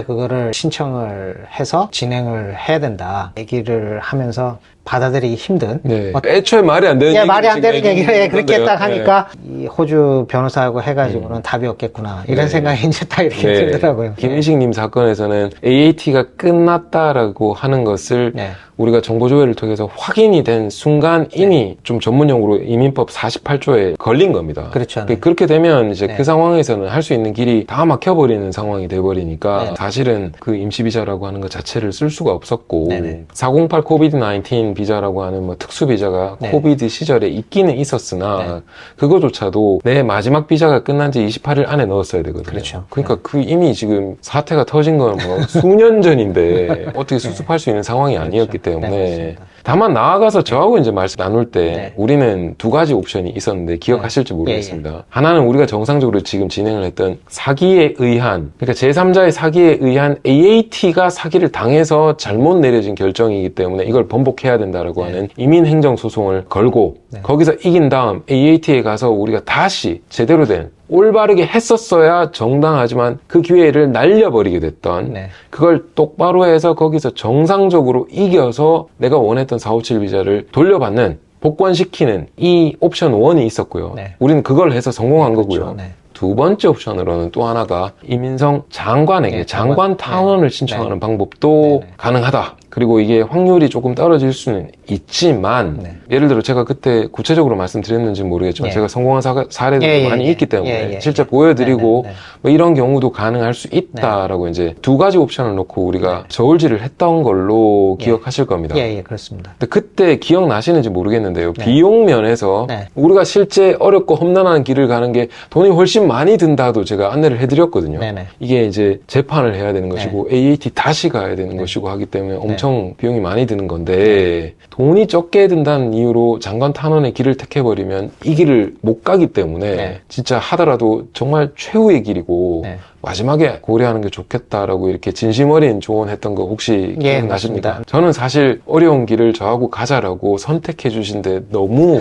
Speaker 2: 그거를 신청을 해서 진행을 해야 된다 얘기를 하면서 받아들이기 힘든
Speaker 1: 네. 애초에 말이 안 되는
Speaker 2: 예,
Speaker 1: 얘기를
Speaker 2: 말이 안 되는
Speaker 1: 지금
Speaker 2: 얘기를 예, 그렇게
Speaker 1: 해주는
Speaker 2: 딱
Speaker 1: 건데요.
Speaker 2: 하니까 이 호주 변호사하고 해가지고는 답이 없겠구나 이런
Speaker 1: 네.
Speaker 2: 생각이 이제 딱 이렇게
Speaker 1: 네.
Speaker 2: 들더라고요.
Speaker 1: 김인식님 사건에서는 AAT가 끝났다라고 하는 것을
Speaker 2: 네.
Speaker 1: 우리가 정보조회를 통해서 확인이 된 순간 이미 좀 전문용어로 이민법 48조에 걸린 겁니다.
Speaker 2: 그렇죠. 네.
Speaker 1: 그렇게 되면 이제
Speaker 2: 네.
Speaker 1: 그 상황에서는 할 수 있는 길이 다 막혀버리는 상황이 돼버리니까
Speaker 2: 네.
Speaker 1: 사실은 그 임시비자라고 하는 것 자체를 쓸 수가 없었고
Speaker 2: 네네.
Speaker 1: 408 코비드-19 비자라고 하는 뭐 특수비자가
Speaker 2: 네.
Speaker 1: 코비드 시절에 있기는 있었으나
Speaker 2: 네.
Speaker 1: 그거조차도 내 마지막 비자가 끝난 지 28일 안에 넣었어야 되거든요.
Speaker 2: 그렇죠.
Speaker 1: 그러니까 그 이미 지금 사태가 터진 건 뭐 수년 전인데 어떻게 수습할 수 있는 상황이 아니었기 때문에
Speaker 2: 네, 맞습니다.
Speaker 1: 다만 나아가서 저하고 이제 말씀 나눌 때
Speaker 2: 네.
Speaker 1: 우리는 두 가지 옵션이 있었는데 기억하실지 모르겠습니다. 하나는 우리가 정상적으로 지금 진행을 했던 사기에 의한, 그러니까 제3자의 사기에 의한 AAT가 사기를 당해서 잘못 내려진 결정이기 때문에 이걸 번복해야 된다라고 하는 이민행정소송을 걸고 거기서 이긴 다음 AAT에 가서 우리가 다시 제대로 된 올바르게 했었어야 정당하지만 그 기회를 날려버리게 됐던
Speaker 2: 네.
Speaker 1: 그걸 똑바로 해서 거기서 정상적으로 이겨서 내가 원했던 457 비자를 돌려받는, 복권시키는 이 옵션 1이 있었고요.
Speaker 2: 네.
Speaker 1: 우리는 그걸 해서 성공한 거고요.
Speaker 2: 그렇죠. 네.
Speaker 1: 두 번째 옵션으로는 또 하나가 이민성 장관에게
Speaker 2: 네,
Speaker 1: 장관 탄원을 신청하는 방법도
Speaker 2: 네.
Speaker 1: 가능하다. 그리고 이게 확률이 조금 떨어질 수는 있지만
Speaker 2: 네.
Speaker 1: 예를 들어 제가 그때 구체적으로 말씀드렸는지는 모르겠지만
Speaker 2: 예.
Speaker 1: 제가 성공한 사례들도
Speaker 2: 예, 예,
Speaker 1: 많이
Speaker 2: 예.
Speaker 1: 있기 때문에
Speaker 2: 예,
Speaker 1: 실제
Speaker 2: 예.
Speaker 1: 보여드리고
Speaker 2: 네, 네, 네.
Speaker 1: 뭐 이런 경우도 가능할 수 있다라고 이제 두 가지 옵션을 놓고 우리가 저울질을 했던 걸로
Speaker 2: 예.
Speaker 1: 기억하실 겁니다.
Speaker 2: 예, 그렇습니다.
Speaker 1: 근데 그때 기억나시는지 모르겠는데요.
Speaker 2: 네.
Speaker 1: 비용 면에서
Speaker 2: 네.
Speaker 1: 우리가 실제 어렵고 험난한 길을 가는 게 돈이 훨씬 많이 든다도 제가 안내를 해드렸거든요.
Speaker 2: 네네.
Speaker 1: 이게 이제 재판을 해야 되는 것이고 AAT 다시 가야 되는 것이고 하기 때문에 엄청 비용이 많이 드는 건데 돈이 적게 든다는 이유로 장관 탄원의 길을 택해버리면 이 길을 못 가기 때문에
Speaker 2: 네.
Speaker 1: 진짜 하더라도 정말 최후의 길이고
Speaker 2: 네.
Speaker 1: 마지막에 고려하는 게 좋겠다라고 이렇게 진심 어린 조언했던 거 혹시
Speaker 2: 예,
Speaker 1: 기억나십니까?
Speaker 2: 맞습니다.
Speaker 1: 저는 사실 어려운 길을 저하고 가자라고 선택해 주신데 너무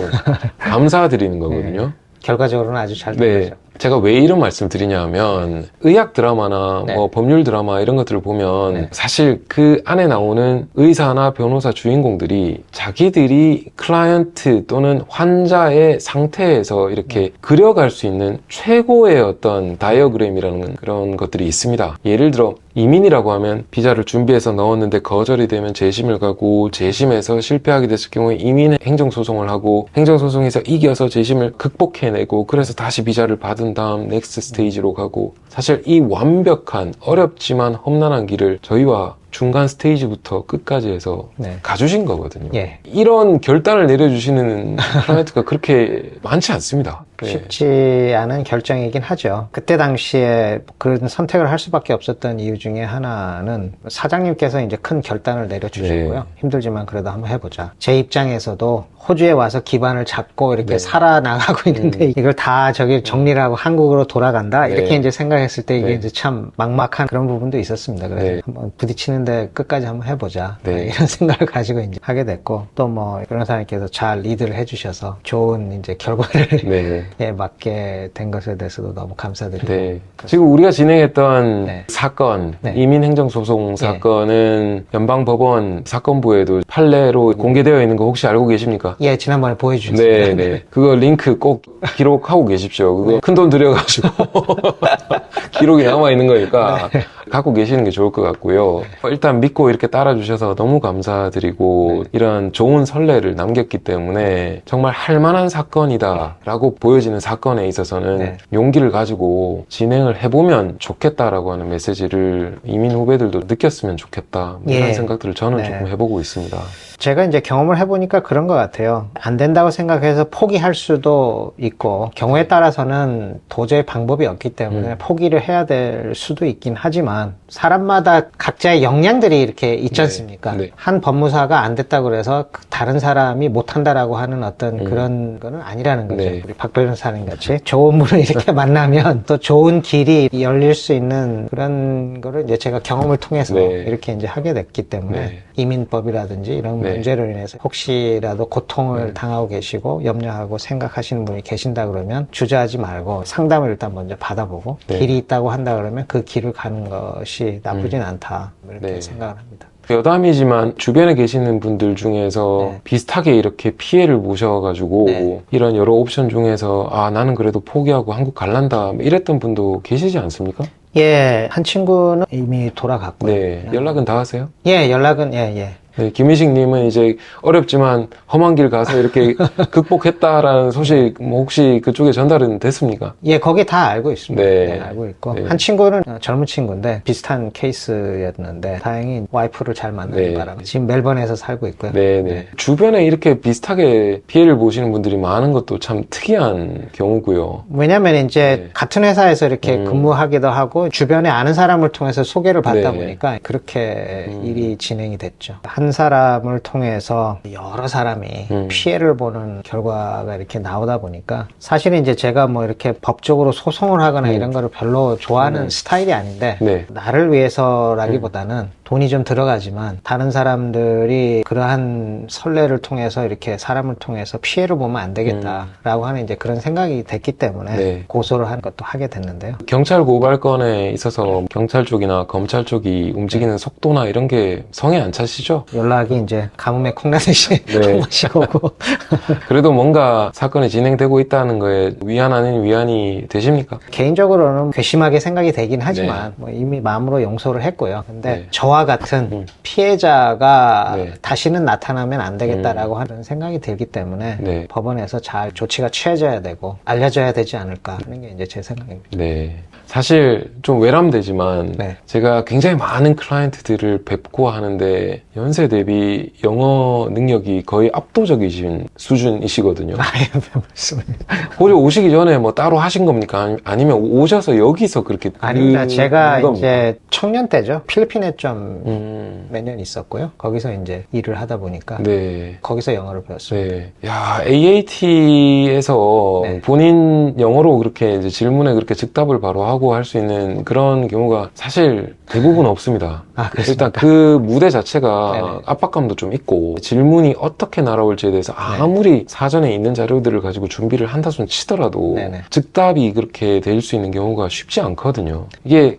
Speaker 1: 감사드리는 거거든요.
Speaker 2: 결과적으로는 아주 잘
Speaker 1: 네.
Speaker 2: 되죠.
Speaker 1: 제가 왜 이런 말씀 드리냐 하면 의학 드라마나
Speaker 2: 네.
Speaker 1: 뭐 법률 드라마 이런 것들을 보면
Speaker 2: 네.
Speaker 1: 사실 그 안에 나오는 의사나 변호사 주인공들이 자기들이 클라이언트 또는 환자의 상태에서 이렇게 그려갈 수 있는 최고의 어떤 다이어그램이라는 그런 것들이 있습니다. 예를 들어 이민이라고 하면 비자를 준비해서 넣었는데 거절이 되면 재심을 가고 재심에서 실패하게 됐을 경우에 이민 행정소송을 하고 행정소송에서 이겨서 재심을 극복해내고 그래서 다시 비자를 받은 다음 넥스트 스테이지로 가고, 사실 이 완벽한 어렵지만 험난한 길을 저희와 중간 스테이지부터 끝까지 해서
Speaker 2: 네.
Speaker 1: 가주신 거거든요.
Speaker 2: 예.
Speaker 1: 이런 결단을 내려주시는 클라이언트가 그렇게 많지 않습니다. 네.
Speaker 2: 쉽지 않은 결정이긴 하죠. 그때 당시에 그런 선택을 할 수밖에 없었던 이유 중에 하나는 사장님께서 이제 큰 결단을 내려주셨고요.
Speaker 1: 네.
Speaker 2: 힘들지만 그래도 한번 해보자. 제 입장에서도 호주에 와서 기반을 잡고 이렇게
Speaker 1: 네.
Speaker 2: 살아나가고 있는데 이걸 다 저기 정리를 하고 한국으로 돌아간다? 이렇게
Speaker 1: 네.
Speaker 2: 이제 생각했을 때 이게
Speaker 1: 네.
Speaker 2: 이제 참 막막한 그런 부분도 있었습니다. 그래서
Speaker 1: 네.
Speaker 2: 한번 부딪히는데 끝까지 한번 해보자.
Speaker 1: 네.
Speaker 2: 이런 생각을 가지고 이제 하게 됐고, 또 뭐 변호사님께서 잘 리드를 해주셔서 좋은 이제 결과를
Speaker 1: 네.
Speaker 2: 예, 맡게 된 것에 대해서도 너무 감사드리고.
Speaker 1: 네. 지금 우리가 진행했던
Speaker 2: 네.
Speaker 1: 사건,
Speaker 2: 네.
Speaker 1: 이민행정소송 사건은 연방법원 사건부에도 판례로 공개되어 있는 거 혹시 알고 계십니까?
Speaker 2: 예, 지난번에 보여주셨습니다.
Speaker 1: 네, 네. 그거 링크 꼭 기록하고 계십시오. 그거 큰 돈 들여가지고 기록이 남아있는 거니까 갖고 계시는 게 좋을 것 같고요. 일단 믿고 이렇게 따라주셔서 너무 감사드리고 이런 좋은 선례를 남겼기 때문에 정말 할 만한 사건이다라고 보여지는 사건에 있어서는 용기를 가지고 진행을 해보면 좋겠다라고 하는 메시지를 이민 후배들도 느꼈으면 좋겠다 이런 생각들을 저는 조금 해보고 있습니다.
Speaker 2: 제가 이제 경험을 해보니까 그런 것 같아요. 안 된다고 생각해서 포기할 수도 있고 경우에 따라서는 도저히 방법이 없기 때문에 포기를 해야 될 수도 있긴 하지만 사람마다 각자의 역량들이 이렇게 있지 않습니까? 한 법무사가 안 됐다고 그래서 다른 사람이 못한다라고 하는 어떤 그런 거는 아니라는 거죠. 우리 박 변호사님 같이 좋은 분을 이렇게 만나면 또 좋은 길이 열릴 수 있는 그런 거를 이제 제가 경험을 통해서 이렇게 이제 하게 됐기 때문에 이민법이라든지 이런 문제로 인해서 혹시라도 고통을 당하고 계시고 염려하고 생각하시는 분이 계신다 그러면 주저하지 말고 상담을 일단 먼저 받아보고 길이 있다고 한다 그러면 그 길을 가는 것이 나쁘진 않다 이렇게 생각을 합니다.
Speaker 1: 여담이지만 주변에 계시는 분들 중에서 비슷하게 이렇게 피해를 보셔가지고 이런 여러 옵션 중에서 아 나는 그래도 포기하고 한국 갈란다 이랬던 분도 계시지 않습니까?
Speaker 2: 예, 한 친구는 이미 돌아갔고요.
Speaker 1: 연락은 다 하세요?
Speaker 2: 예, 연락은 예.
Speaker 1: 네, 김희식님은 이제 어렵지만 험한 길 가서 이렇게 극복했다라는 소식 뭐 혹시 그쪽에 전달은 됐습니까?
Speaker 2: 예, 거기 다 알고 있습니다. 알고 있고 한 친구는 젊은 친구인데 비슷한 케이스였는데 다행히 와이프를 잘 만나는 바람에 지금 멜번에서 살고 있고요.
Speaker 1: 주변에 이렇게 비슷하게 피해를 보시는 분들이 많은 것도 참 특이한 경우고요.
Speaker 2: 왜냐면 이제 같은 회사에서 이렇게 근무하기도 하고 주변에 아는 사람을 통해서 소개를 받다 보니까 그렇게 일이 진행이 됐죠. 한 사람을 통해서 여러 사람이 피해를 보는 결과가 이렇게 나오다 보니까 사실은 이제 제가 뭐 이렇게 법적으로 소송을 하거나 이런 거를 별로 좋아하는 스타일이 아닌데 나를 위해서라기보다는 돈이 좀 들어가지만 다른 사람들이 그러한 선례를 통해서 이렇게 사람을 통해서 피해를 보면 안 되겠다라고 하는 이제 그런 생각이 됐기 때문에 고소를 한 것도 하게 됐는데요.
Speaker 1: 경찰 고발건에 있어서 경찰 쪽이나 검찰 쪽이 움직이는 속도나 이런 게 성에 안 차시죠?
Speaker 2: 연락이 이제 가뭄에 콩나듯이 한 번씩 오고
Speaker 1: 그래도 뭔가 사건이 진행되고 있다는 거에 위안 아닌 위안이 되십니까?
Speaker 2: 개인적으로는 괘씸하게 생각이 되긴 하지만 뭐 이미 마음으로 용서를 했고요. 근데 저와 같은 피해자가 다시는 나타나면 안 되겠다라고 하는 생각이 들기 때문에 법원에서 잘 조치가 취해져야 되고 알려져야 되지 않을까 하는 게 이제 제 생각입니다.
Speaker 1: 사실 좀 외람되지만 제가 굉장히 많은 클라이언트들을 뵙고 하는데 연세 대비 영어 능력이 거의 압도적이신 수준이시거든요. 호주 오시기 전에 뭐 따로 하신 겁니까? 아니면 오셔서 여기서 그렇게
Speaker 2: 아닙니다. 제가 이제 청년 때죠. 필리핀에 좀 몇 년 있었고요. 거기서 이제 일을 하다 보니까 거기서 영어를 배웠어요.
Speaker 1: 야, AAT에서 본인 영어로 그렇게 이제 질문에 그렇게 즉답을 바로 하고 할 수 있는 그런 경우가 사실 대부분 없습니다. 일단 그 무대 자체가 압박감도 좀 있고 질문이 어떻게 날아올지에 대해서 아무리 사전에 있는 자료들을 가지고 준비를 한다손 치더라도 즉답이 그렇게 될 수 있는 경우가 쉽지 않거든요. 이게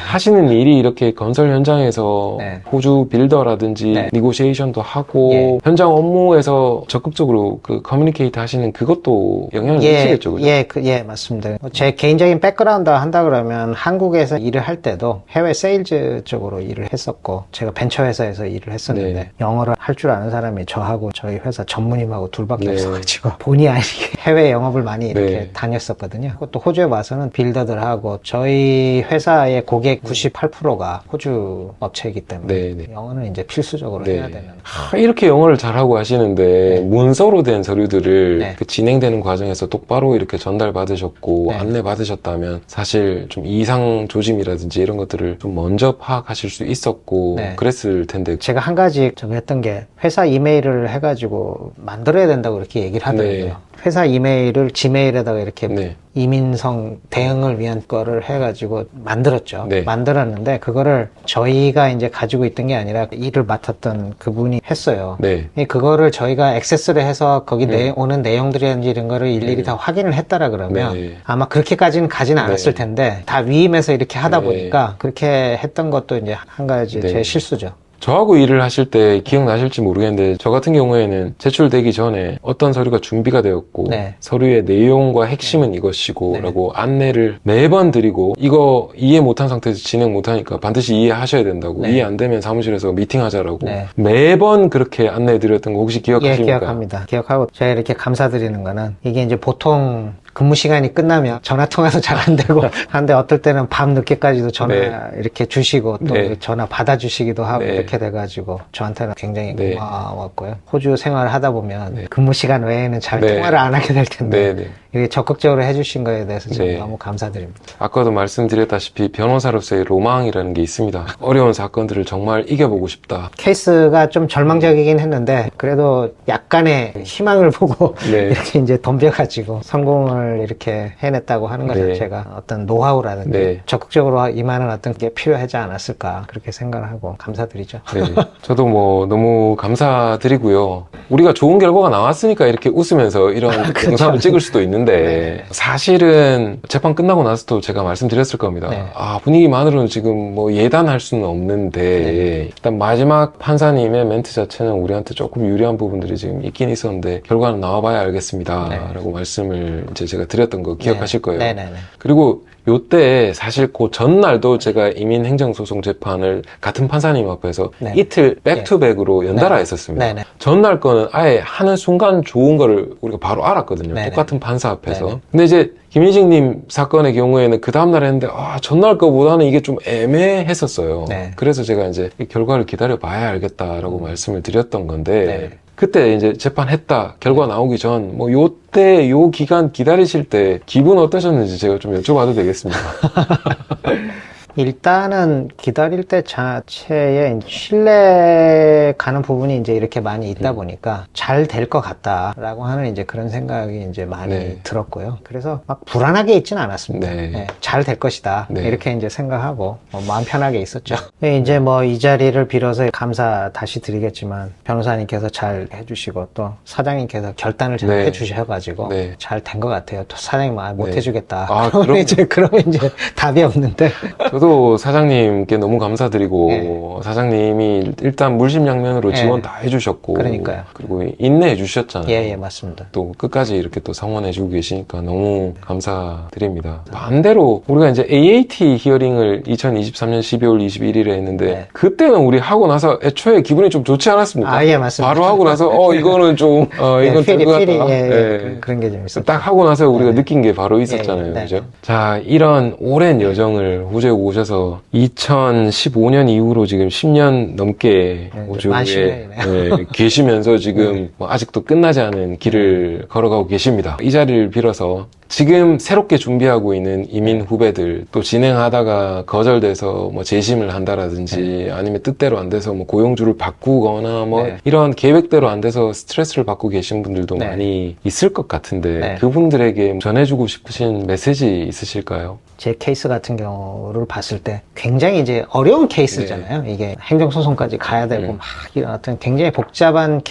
Speaker 1: 하시는 일이 이렇게 건설 현장에서 호주 빌더라든지 니고시에이션도 하고 현장 업무에서 적극적으로 그 커뮤니케이트 하시는 그것도 영향을 미치겠죠, 그죠?
Speaker 2: 맞습니다. 제 개인적인 백그라운드 한다 그러면 한국에서 일을 할 때도 해외 세일즈 쪽으로 일을 했었고 제가 벤처 회사에서 일을 했었는데 영어를 할 줄 아는 사람이 저하고 저희 회사 전무님하고 둘밖에 없어가지고 본의 아니게 해외 영업을 많이 이렇게 다녔었거든요. 또 호주에 와서는 빌더들하고 저희 회사의 고객 98%가 호주 업체이기 때문에 영어는 이제 필수적으로 해야 되는.
Speaker 1: 이렇게 영어를 잘하고 하시는데 문서로 된 서류들을 그 진행되는 과정에서 똑바로 이렇게 전달받으셨고 안내받으셨다면 사실 좀 이상 조짐이라든지 이런 것들을 좀 먼저 파악하실 수 있었고 그랬을 텐데
Speaker 2: 제가 한 가지 좀 했던 게 회사 이메일을 해가지고 만들어야 된다고 이렇게 얘기를 하더라고요. 회사 이메일을 지메일에다가 이렇게
Speaker 1: 네.
Speaker 2: 이민성 대응을 위한 거를 해가지고 만들었죠.
Speaker 1: 네.
Speaker 2: 만들었는데 그거를 저희가 이제 가지고 있던 게 아니라 일을 맡았던 그분이 했어요.
Speaker 1: 네.
Speaker 2: 그거를 저희가 액세스를 해서 거기 오는 내용들이라든지 이런 거를 일일이 다 확인을 했다라 그러면
Speaker 1: 네.
Speaker 2: 아마 그렇게까지는 가진 않았을 텐데 다 위임해서 이렇게 하다
Speaker 1: 네.
Speaker 2: 보니까 그렇게 했던 것도 이제 한 가지
Speaker 1: 네.
Speaker 2: 제 실수죠.
Speaker 1: 저하고 일을 하실 때 기억나실지 모르겠는데 저 같은 경우에는 제출되기 전에 어떤 서류가 준비가 되었고
Speaker 2: 네.
Speaker 1: 서류의 내용과 핵심은 이것이고
Speaker 2: 네.
Speaker 1: 라고 안내를 매번 드리고 이거 이해 못한 상태에서 진행 못하니까 반드시 이해하셔야 된다고
Speaker 2: 네.
Speaker 1: 이해 안 되면 사무실에서 미팅하자라고
Speaker 2: 네.
Speaker 1: 매번 그렇게 안내 드렸던 거 혹시
Speaker 2: 예,
Speaker 1: 기억하십니까?
Speaker 2: 기억합니다. 기억하고 제가 이렇게 감사드리는 거는 이게 이제 보통 근무 시간이 끝나면 전화 통화도 잘 안 되고 하는데 어떨 때는 밤 늦게까지도 전화
Speaker 1: 네.
Speaker 2: 이렇게 주시고 또
Speaker 1: 네.
Speaker 2: 전화 받아주시기도 하고
Speaker 1: 네.
Speaker 2: 이렇게 돼가지고 저한테는 굉장히
Speaker 1: 네.
Speaker 2: 고마웠고요. 호주 생활을 하다 보면
Speaker 1: 네.
Speaker 2: 근무 시간 외에는 잘
Speaker 1: 네.
Speaker 2: 통화를 안 하게 될 텐데
Speaker 1: 네, 네.
Speaker 2: 이렇게 적극적으로 해주신 거에 대해서 저는
Speaker 1: 네.
Speaker 2: 너무 감사드립니다.
Speaker 1: 아까도 말씀드렸다시피 변호사로서의 로망이라는 게 있습니다. 어려운 사건들을 정말 이겨보고 싶다.
Speaker 2: 케이스가 좀 절망적이긴 했는데 그래도 약간의 희망을 보고
Speaker 1: 네.
Speaker 2: 이렇게 이제 덤벼가지고 성공을 이렇게 해냈다고 하는 것
Speaker 1: 네.
Speaker 2: 자체가 어떤 노하우라든지
Speaker 1: 네.
Speaker 2: 적극적으로 임하는 어떤 게 필요하지 않았을까 그렇게 생각을 하고 감사드리죠.
Speaker 1: 네. 저도 뭐 너무 감사드리고요. 우리가 좋은 결과가 나왔으니까 이렇게 웃으면서 이런 영상을 찍을 수도 있는데
Speaker 2: 네.
Speaker 1: 사실은 재판 끝나고 나서도 제가 말씀드렸을 겁니다.
Speaker 2: 네.
Speaker 1: 아, 분위기만으로는 지금 뭐 예단할 수는 없는데
Speaker 2: 네.
Speaker 1: 일단 마지막 판사님의 멘트 자체는 우리한테 조금 유리한 부분들이 지금 있긴 있었는데 결과는 나와봐야 알겠습니다.
Speaker 2: 네.
Speaker 1: 라고 말씀을 이제 제가 드렸던 거 기억하실 거예요.
Speaker 2: 네네네.
Speaker 1: 그리고 요때 사실 그 전날도 제가 이민행정소송 재판을 같은 판사님 앞에서
Speaker 2: 네.
Speaker 1: 이틀 백투백으로 연달아 했었습니다.
Speaker 2: 네네.
Speaker 1: 전날 거는 아예 하는 순간 좋은 거를 우리가 바로 알았거든요.
Speaker 2: 네네.
Speaker 1: 똑같은 판사 앞에서.
Speaker 2: 네네.
Speaker 1: 근데 이제 김희직님 사건의 경우에는 그 다음날 했는데 전날 거보다는 이게 좀 애매했었어요.
Speaker 2: 네.
Speaker 1: 그래서 제가 이제 이 결과를 기다려 봐야 알겠다라고 말씀을 드렸던 건데
Speaker 2: 네.
Speaker 1: 그때 이제 재판했다 결과 나오기 전 뭐 요때 요 기간 기다리실 때 기분 어떠셨는지 제가 좀 여쭤봐도 되겠습니까?
Speaker 2: 일단은 기다릴 때 자체에 신뢰 가는 부분이 이제 이렇게 많이 있다 보니까 잘 될 것 같다라고 하는 이제 그런 생각이 이제 많이
Speaker 1: 네.
Speaker 2: 들었고요. 그래서 막 불안하게 있지는 않았습니다.
Speaker 1: 네.
Speaker 2: 잘 될 것이다.
Speaker 1: 네.
Speaker 2: 이렇게 이제 생각하고 마음 편하게 있었죠. 이제 뭐 이 자리를 빌어서 감사 다시 드리겠지만 변호사님께서 잘 해주시고 또 사장님께서 결단을 잘
Speaker 1: 네.
Speaker 2: 해주셔가지고
Speaker 1: 네.
Speaker 2: 잘 된 것 같아요. 또 사장님 못
Speaker 1: 네.
Speaker 2: 해주겠다.
Speaker 1: 아,
Speaker 2: 그러면 이제 답이 없는데.
Speaker 1: 저도 사장님께 너무 감사드리고
Speaker 2: 네.
Speaker 1: 사장님이 일단 물심양면으로
Speaker 2: 네.
Speaker 1: 지원 다 해주셨고
Speaker 2: 그러니까요.
Speaker 1: 그리고 인내해 주셨잖아요.
Speaker 2: 예, 맞습니다.
Speaker 1: 또 끝까지 이렇게 또 성원해 주고 계시니까 너무 감사드립니다. 반대로 우리가 이제 AAT 히어링을 2023년 12월 21일에 했는데
Speaker 2: 네.
Speaker 1: 그때는 우리 하고 나서 애초에 기분이 좀 좋지 않았습니까?
Speaker 2: 아, 예, 맞습니다.
Speaker 1: 바로 하고 나서 이거는 좀 이건 될 것 같다.
Speaker 2: 그런 게 좀 있었죠.
Speaker 1: 딱 하고 나서 우리가
Speaker 2: 네.
Speaker 1: 느낀 게 바로 있었잖아요.
Speaker 2: 네.
Speaker 1: 그죠? 자, 이런 오랜 여정을 호주에 오셔서 2015년 이후로 지금 10년 넘게
Speaker 2: 네,
Speaker 1: 호주에
Speaker 2: 만 10년이네요.
Speaker 1: 계시면서 지금 뭐 아직도 끝나지 않은 길을 걸어가고 계십니다. 이 자리를 빌어서 지금 새롭게 준비하고 있는 이민 후배들 또 진행하다가 거절돼서 뭐 재심을 한다라든지 아니면 뜻대로 안 돼서 뭐 고용주를 바꾸거나 뭐
Speaker 2: 네.
Speaker 1: 이런 계획대로 안 돼서 스트레스를 받고 계신 분들도
Speaker 2: 네.
Speaker 1: 많이 있을 것 같은데
Speaker 2: 네.
Speaker 1: 그분들에게 전해주고 싶으신 메시지 있으실까요?
Speaker 2: 제 케이스 같은 경우를 봤을 때 굉장히 이제 어려운 케이스잖아요. 이게 행정소송까지 가야 되고 막 이런 어떤 굉장히 복잡한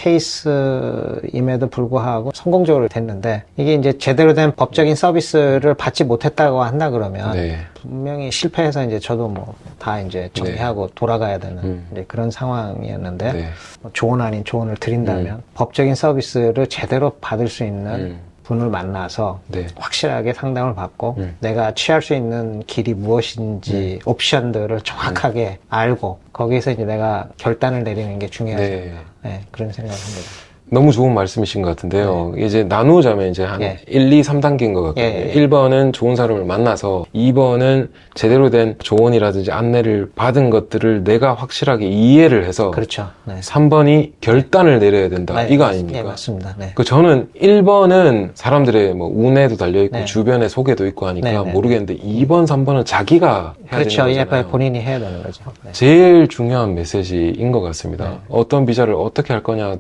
Speaker 2: 케이스임에도 불구하고 성공적으로 됐는데 이게 이제 제대로 된 법적인 서비스를 받지 못했다고 한다 그러면
Speaker 1: 네.
Speaker 2: 분명히 실패해서 이제 저도 뭐 다 이제 정리하고 돌아가야 되는 이제 그런 상황이었는데
Speaker 1: 네.
Speaker 2: 뭐 조언 아닌 조언을 드린다면 법적인 서비스를 제대로 받을 수 있는 분을 만나서
Speaker 1: 네.
Speaker 2: 확실하게 상담을 받고 내가 취할 수 있는 길이 무엇인지 옵션들을 정확하게 알고 거기에서 이제 내가 결단을 내리는 게 중요하다.
Speaker 1: 네.
Speaker 2: 네, 그런 생각을 합니다.
Speaker 1: 너무 좋은 말씀이신 것 같은데요. 이제 나누자면 이제 한
Speaker 2: 예.
Speaker 1: 1, 2, 3단계인 것 같거든요.
Speaker 2: 예, 예.
Speaker 1: 1번은 좋은 사람을 만나서 2번은 제대로 된 조언이라든지 안내를 받은 것들을 내가 확실하게 이해를 해서
Speaker 2: 그렇죠. 네.
Speaker 1: 3번이 결단을 내려야 된다.
Speaker 2: 네,
Speaker 1: 이거
Speaker 2: 예,
Speaker 1: 아닙니까?
Speaker 2: 맞습니다. 네.
Speaker 1: 저는 1번은 사람들의 뭐 운에도 달려있고
Speaker 2: 네.
Speaker 1: 주변에 소개도 있고 하니까
Speaker 2: 네, 네.
Speaker 1: 모르겠는데 2번, 3번은 자기가 해야
Speaker 2: 그렇죠.
Speaker 1: 되는
Speaker 2: 예,
Speaker 1: 거잖아요.
Speaker 2: 본인이 해야 되는 거죠. 네.
Speaker 1: 제일 중요한 메시지인 것 같습니다.
Speaker 2: 네.
Speaker 1: 어떤 비자를 어떻게 할 거냐도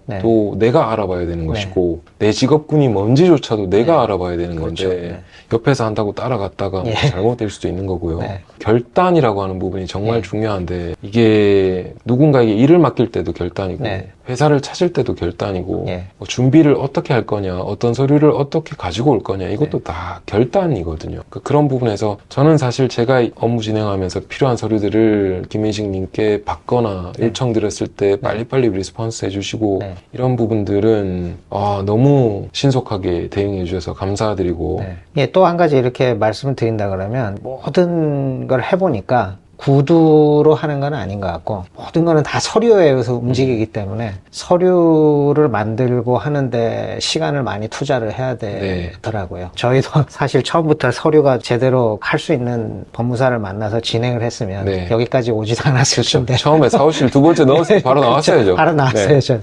Speaker 2: 네.
Speaker 1: 내가 내가 알아봐야 되는 것이고 내 직업군이 뭔지조차도 내가 알아봐야 되는
Speaker 2: 그렇죠.
Speaker 1: 건데 옆에서 한다고 따라갔다가 뭐 잘못될 수도 있는 거고요.
Speaker 2: 네.
Speaker 1: 결단이라고 하는 부분이 정말 중요한데 이게 누군가에게 일을 맡길 때도 결단이고
Speaker 2: 네.
Speaker 1: 회사를 찾을 때도 결단이고
Speaker 2: 예.
Speaker 1: 뭐 준비를 어떻게 할 거냐, 어떤 서류를 어떻게 가지고 올 거냐, 이것도 다 결단이거든요. 그런 부분에서 저는 사실 제가 업무 진행하면서 필요한 서류들을 김인식님께 받거나 요청드렸을 때 빨리빨리 리스폰스 해주시고 이런 부분들은 너무 신속하게 대응해 주셔서 감사드리고
Speaker 2: 예, 또 한 가지 이렇게 말씀을 드린다 그러면 모든 걸 해보니까 구두로 하는 건 아닌 것 같고 모든 거는 다 서류에 의해서 움직이기 때문에 서류를 만들고 하는데 시간을 많이 투자를 해야 되더라고요. 저희도 사실 처음부터 서류가 제대로 할 수 있는 법무사를 만나서 진행을 했으면 여기까지 오지도 않았을 텐데
Speaker 1: 처음에 사무실 두 번째 넣었을 때 바로 나왔어야죠.
Speaker 2: 바로 나왔어야죠.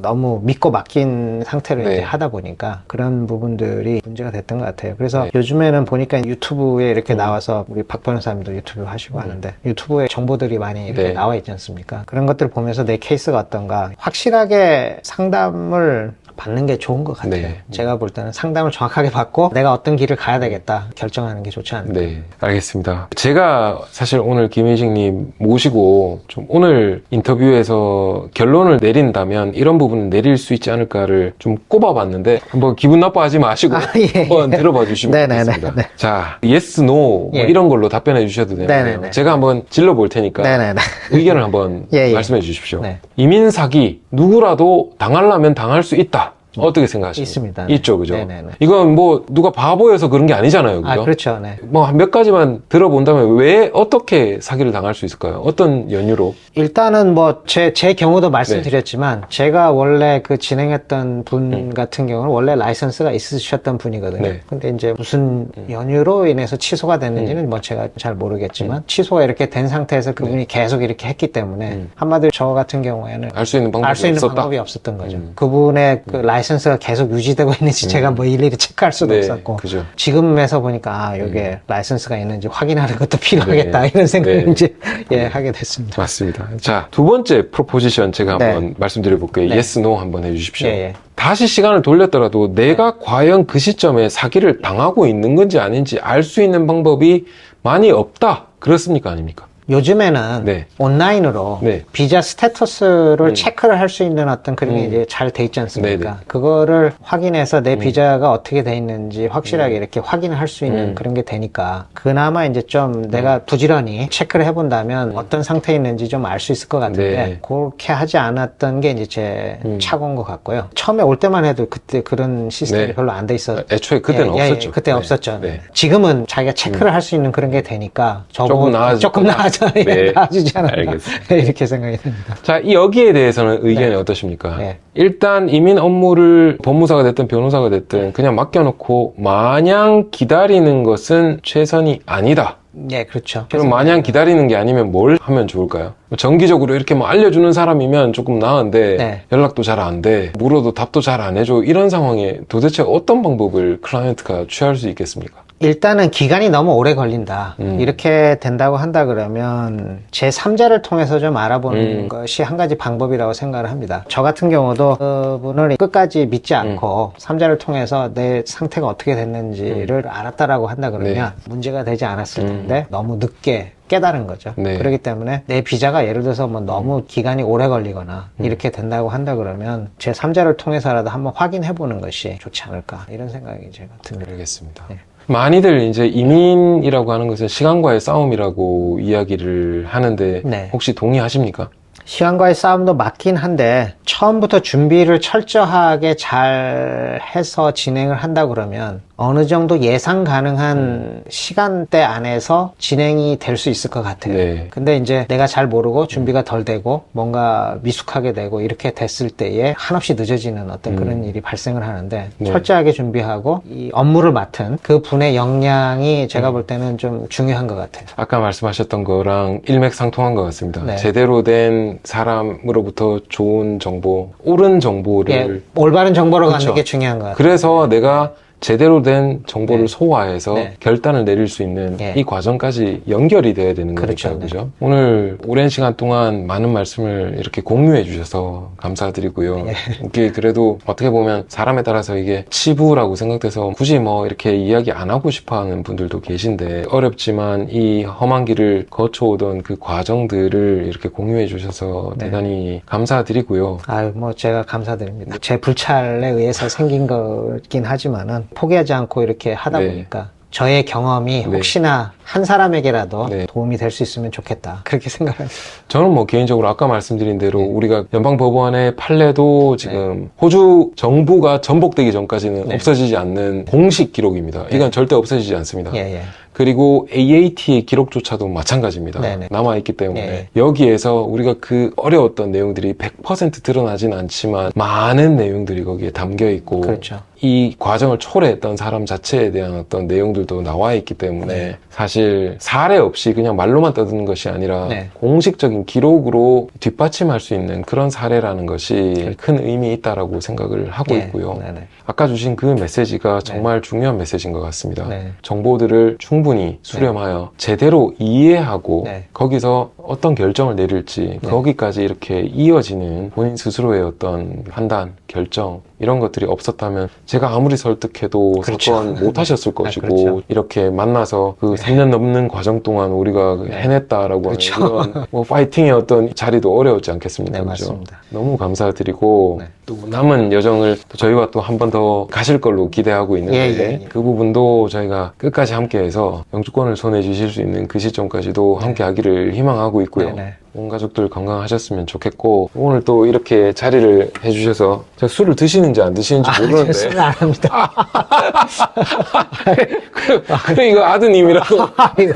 Speaker 2: 너무 믿고 맡긴 상태로 이제 하다 보니까 그런 부분들이 문제가 됐던 것 같아요. 그래서 요즘에는 보니까 유튜브에 이렇게 나와서 우리 박 변호사님도 유튜브 하시고 하는데 유튜브에 정보들이 많이 이렇게 나와 있지 않습니까? 그런 것들을 보면서 내 케이스가 어떤가 확실하게 상담을 받는 게 좋은 것 같아요. 제가 볼 때는 상담을 정확하게 받고 내가 어떤 길을 가야 되겠다 결정하는 게 좋지 않을까.
Speaker 1: 네, 알겠습니다. 제가 사실 오늘 김인식님 모시고 좀 오늘 인터뷰에서 결론을 내린다면 이런 부분을 내릴 수 있지 않을까를 좀 꼽아봤는데 한번 기분 나빠하지 마시고 한번 들어봐 주시면 좋겠습니다. 자, yes, no 뭐 이런 걸로 답변해 주셔도 되는데요. 제가 한번 질러볼 테니까 의견을 한번 말씀해 주십시오. 이민 사기 누구라도 당하려면 당할 수 있다. 어떻게 생각하십니까?
Speaker 2: 있습니다.
Speaker 1: 있죠, 그죠? 이건 뭐 누가 바보여서 그런 게 아니잖아요, 그죠?
Speaker 2: 그렇죠.
Speaker 1: 뭐 몇 가지만 들어본다면 왜 어떻게 사기를 당할 수 있을까요? 어떤 연유로?
Speaker 2: 일단은 뭐 제 경우도 말씀드렸지만 제가 원래 그 진행했던 분 같은 경우는 원래 라이선스가 있으셨던 분이거든요. 근데 이제 무슨 연유로 인해서 취소가 됐는지는 뭐 제가 잘 모르겠지만 취소가 이렇게 된 상태에서 그분이 계속 이렇게 했기 때문에 한마디로 저 같은 경우에는
Speaker 1: 알 수 있는 방법이
Speaker 2: 없었던 거죠. 그분의 그 라이선스가 계속 유지되고 있는지 제가 뭐 일일이 체크할 수도 없었고 지금에서 보니까 이게 라이선스가 있는지 확인하는 것도 필요하겠다 이런 생각을 이제 하게 됐습니다.
Speaker 1: 맞습니다. 자, 두 번째 프로포지션 제가 한번 말씀드려 볼게요. yes, no 한번 해주십시오. 다시 시간을 돌렸더라도 내가 과연 그 시점에 사기를 당하고 있는 건지 아닌지 알 수 있는 방법이 많이 없다. 그렇습니까? 아닙니까?
Speaker 2: 요즘에는 온라인으로 비자 스테터스를 체크를 할 수 있는 어떤 그런 게 이제 잘 돼 있지 않습니까? 그거를 확인해서 내 비자가 어떻게 돼 있는지 확실하게 이렇게 확인을 할 수 있는 그런 게 되니까 그나마 이제 좀 내가 부지런히 체크를 해본다면 어떤 상태에 있는지 좀 알 수 있을 것 같은데 그렇게 하지 않았던 게 이제 제 착오인 것 같고요. 처음에 올 때만 해도 그때 그런 시스템이 별로 안 돼 있었죠.
Speaker 1: 애초에 그때는 없었죠.
Speaker 2: 그때 없었죠. 지금은 자기가 체크를 할 수 있는 그런 게 되니까 조금 나아져. 나아지지 않았나 이렇게 생각이 듭니다.
Speaker 1: 자, 여기에 대해서는 의견이 어떠십니까? 일단 이민 업무를 법무사가 됐든 변호사가 됐든 그냥 맡겨놓고 마냥 기다리는 것은 최선이 아니다.
Speaker 2: 그렇죠.
Speaker 1: 그럼 마냥 기다리는 게 아니면 뭘 하면 좋을까요? 정기적으로 이렇게 뭐 알려주는 사람이면 조금 나은데 연락도 잘 안 돼, 물어도 답도 잘 안 해줘, 이런 상황에 도대체 어떤 방법을 클라이언트가 취할 수 있겠습니까?
Speaker 2: 일단은 기간이 너무 오래 걸린다. 이렇게 된다고 한다 그러면 제3자를 통해서 좀 알아보는 것이 한 가지 방법이라고 생각을 합니다. 저 같은 경우도 그분을 끝까지 믿지 않고 3자를 통해서 내 상태가 어떻게 됐는지를 알았다라고 한다 그러면 문제가 되지 않았을 텐데 너무 늦게 깨달은 거죠. 그렇기 때문에 내 비자가 예를 들어서 뭐 너무 기간이 오래 걸리거나 이렇게 된다고 한다 그러면 제3자를 통해서라도 한번 확인해 보는 것이 좋지 않을까 이런 생각이 제가 듭니다.
Speaker 1: 알겠습니다. 많이들 이제 이민이라고 하는 것은 시간과의 싸움이라고 이야기를 하는데 혹시 동의하십니까?
Speaker 2: 시간과의 싸움도 맞긴 한데 처음부터 준비를 철저하게 잘 해서 진행을 한다 그러면 어느 정도 예상 가능한 시간대 안에서 진행이 될 수 있을 것 같아요. 근데 이제 내가 잘 모르고 준비가 덜 되고 뭔가 미숙하게 되고 이렇게 됐을 때에 한없이 늦어지는 어떤 그런 일이 발생을 하는데 철저하게 준비하고 이 업무를 맡은 그 분의 역량이 제가 볼 때는 좀 중요한 것 같아요.
Speaker 1: 아까 말씀하셨던 거랑 일맥상통한 것 같습니다. 제대로 된 사람으로부터 좋은 정보, 옳은 정보를
Speaker 2: 올바른 정보로 갖는 게 중요한 것 같아요.
Speaker 1: 그래서 내가 제대로 된 정보를
Speaker 2: 네.
Speaker 1: 소화해서
Speaker 2: 네.
Speaker 1: 결단을 내릴 수 있는
Speaker 2: 네.
Speaker 1: 이 과정까지 연결이 돼야 되는
Speaker 2: 그렇죠.
Speaker 1: 거니까요. 그죠? 오늘 오랜 시간 동안 많은 말씀을 이렇게 공유해 주셔서 감사드리고요.
Speaker 2: 네.
Speaker 1: 이게 그래도 어떻게 보면 사람에 따라서 이게 치부라고 생각돼서 굳이 뭐 이렇게 이야기 안 하고 싶어 하는 분들도 계신데 어렵지만 이 험한 길을 거쳐오던 그 과정들을 이렇게 공유해 주셔서
Speaker 2: 네.
Speaker 1: 대단히 감사드리고요.
Speaker 2: 아유, 뭐 제가 감사드립니다. 제 불찰에 의해서 생긴 거긴 하지만은 포기하지 않고 이렇게 하다
Speaker 1: 네.
Speaker 2: 보니까 저의 경험이
Speaker 1: 네.
Speaker 2: 혹시나 한 사람에게라도
Speaker 1: 네.
Speaker 2: 도움이 될 수 있으면 좋겠다. 그렇게 생각합니다.
Speaker 1: 저는 뭐 개인적으로 아까 말씀드린 대로
Speaker 2: 네.
Speaker 1: 우리가 연방법원의 판례도 지금 호주 정부가 전복되기 전까지는
Speaker 2: 네.
Speaker 1: 없어지지 않는 공식 기록입니다. 이건 절대 없어지지 않습니다.
Speaker 2: 예, 예.
Speaker 1: 그리고 AAT의 기록조차도 마찬가지입니다.
Speaker 2: 네네.
Speaker 1: 남아있기 때문에
Speaker 2: 네.
Speaker 1: 여기에서 우리가 그 어려웠던 내용들이 100% 드러나진 않지만 많은 내용들이 거기에 담겨 있고
Speaker 2: 그렇죠.
Speaker 1: 이 과정을 초래했던 사람 자체에 대한 어떤 내용들도 나와 있기 때문에
Speaker 2: 네.
Speaker 1: 사실 사례 없이 그냥 말로만 떠드는 것이 아니라
Speaker 2: 네.
Speaker 1: 공식적인 기록으로 뒷받침할 수 있는 그런 사례라는 것이 큰 의미 있다라고 생각을 하고
Speaker 2: 예.
Speaker 1: 있고요.
Speaker 2: 네네.
Speaker 1: 아까 주신 그 메시지가 정말 중요한 메시지인 것 같습니다.
Speaker 2: 네.
Speaker 1: 정보들을 충분히 수렴하여 제대로 이해하고
Speaker 2: 네.
Speaker 1: 거기서 어떤 결정을 내릴지
Speaker 2: 네.
Speaker 1: 거기까지 이렇게 이어지는 본인 스스로의 어떤 판단, 결정 이런 것들이 없었다면 제가 아무리 설득해도
Speaker 2: 그렇죠.
Speaker 1: 사건 못 하셨을 것이고
Speaker 2: 그렇죠.
Speaker 1: 이렇게 만나서 그 3년 넘는 과정 동안 우리가 해냈다라고
Speaker 2: 그렇죠.
Speaker 1: 하는 이런 뭐 파이팅의 어떤 자리도 어려웠지 않겠습니까?
Speaker 2: 네,
Speaker 1: 그죠?
Speaker 2: 맞습니다.
Speaker 1: 너무 감사드리고
Speaker 2: 네.
Speaker 1: 또 남은 여정을 또 저희와 또 한 번 더 가실 걸로 기대하고 있는데
Speaker 2: 예, 예, 예.
Speaker 1: 그 부분도 저희가 끝까지 함께해서 영주권을 손에 쥐실 수 있는 그 시점까지도 함께 하기를 희망하고 있고요.
Speaker 2: 네, 네.
Speaker 1: 온 가족들 건강하셨으면 좋겠고 오늘 또 이렇게 자리를 해주셔서 제가 술을 드시는지 안 드시는지 모르는데
Speaker 2: 말씀을 안 합니다.
Speaker 1: 그래 이거 아드님이라고 네.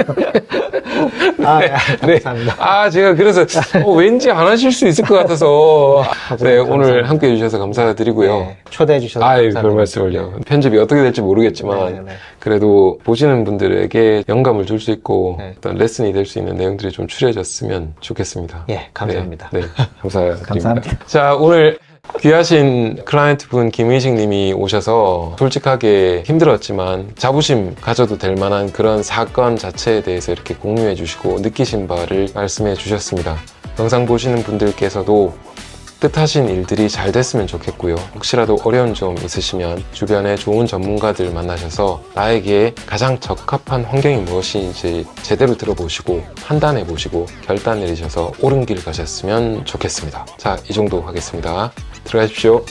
Speaker 2: 감사합니다.
Speaker 1: 제가 그래서 왠지 안 하실 수 있을 것 같아서 네, 오늘 함께 해주셔서 감사드리고요.
Speaker 2: 네, 초대해 주셔서
Speaker 1: 별
Speaker 2: 감사합니다.
Speaker 1: 말씀을요. 편집이 어떻게 될지 모르겠지만
Speaker 2: 네, 네.
Speaker 1: 그래도 보시는 분들에게 영감을 줄 수 있고
Speaker 2: 네.
Speaker 1: 어떤 레슨이 될 수 있는 내용들이 좀 추려졌으면 좋겠습니다.
Speaker 2: 예, 감사합니다.
Speaker 1: 네, 감사드립니다.
Speaker 2: 감사합니다.
Speaker 1: 자, 오늘 귀하신 클라이언트 분 김의식 님이 오셔서 솔직하게 힘들었지만 자부심 가져도 될 만한 그런 사건 자체에 대해서 이렇게 공유해 주시고 느끼신 바를 말씀해 주셨습니다. 영상 보시는 분들께서도 뜻하신 일들이 잘 됐으면 좋겠고요. 혹시라도 어려운 점 있으시면 주변에 좋은 전문가들 만나셔서 나에게 가장 적합한 환경이 무엇인지 제대로 들어보시고 판단해 보시고 결단 내리셔서 옳은 길 가셨으면 좋겠습니다. 자, 이 정도 하겠습니다. 들어가십시오.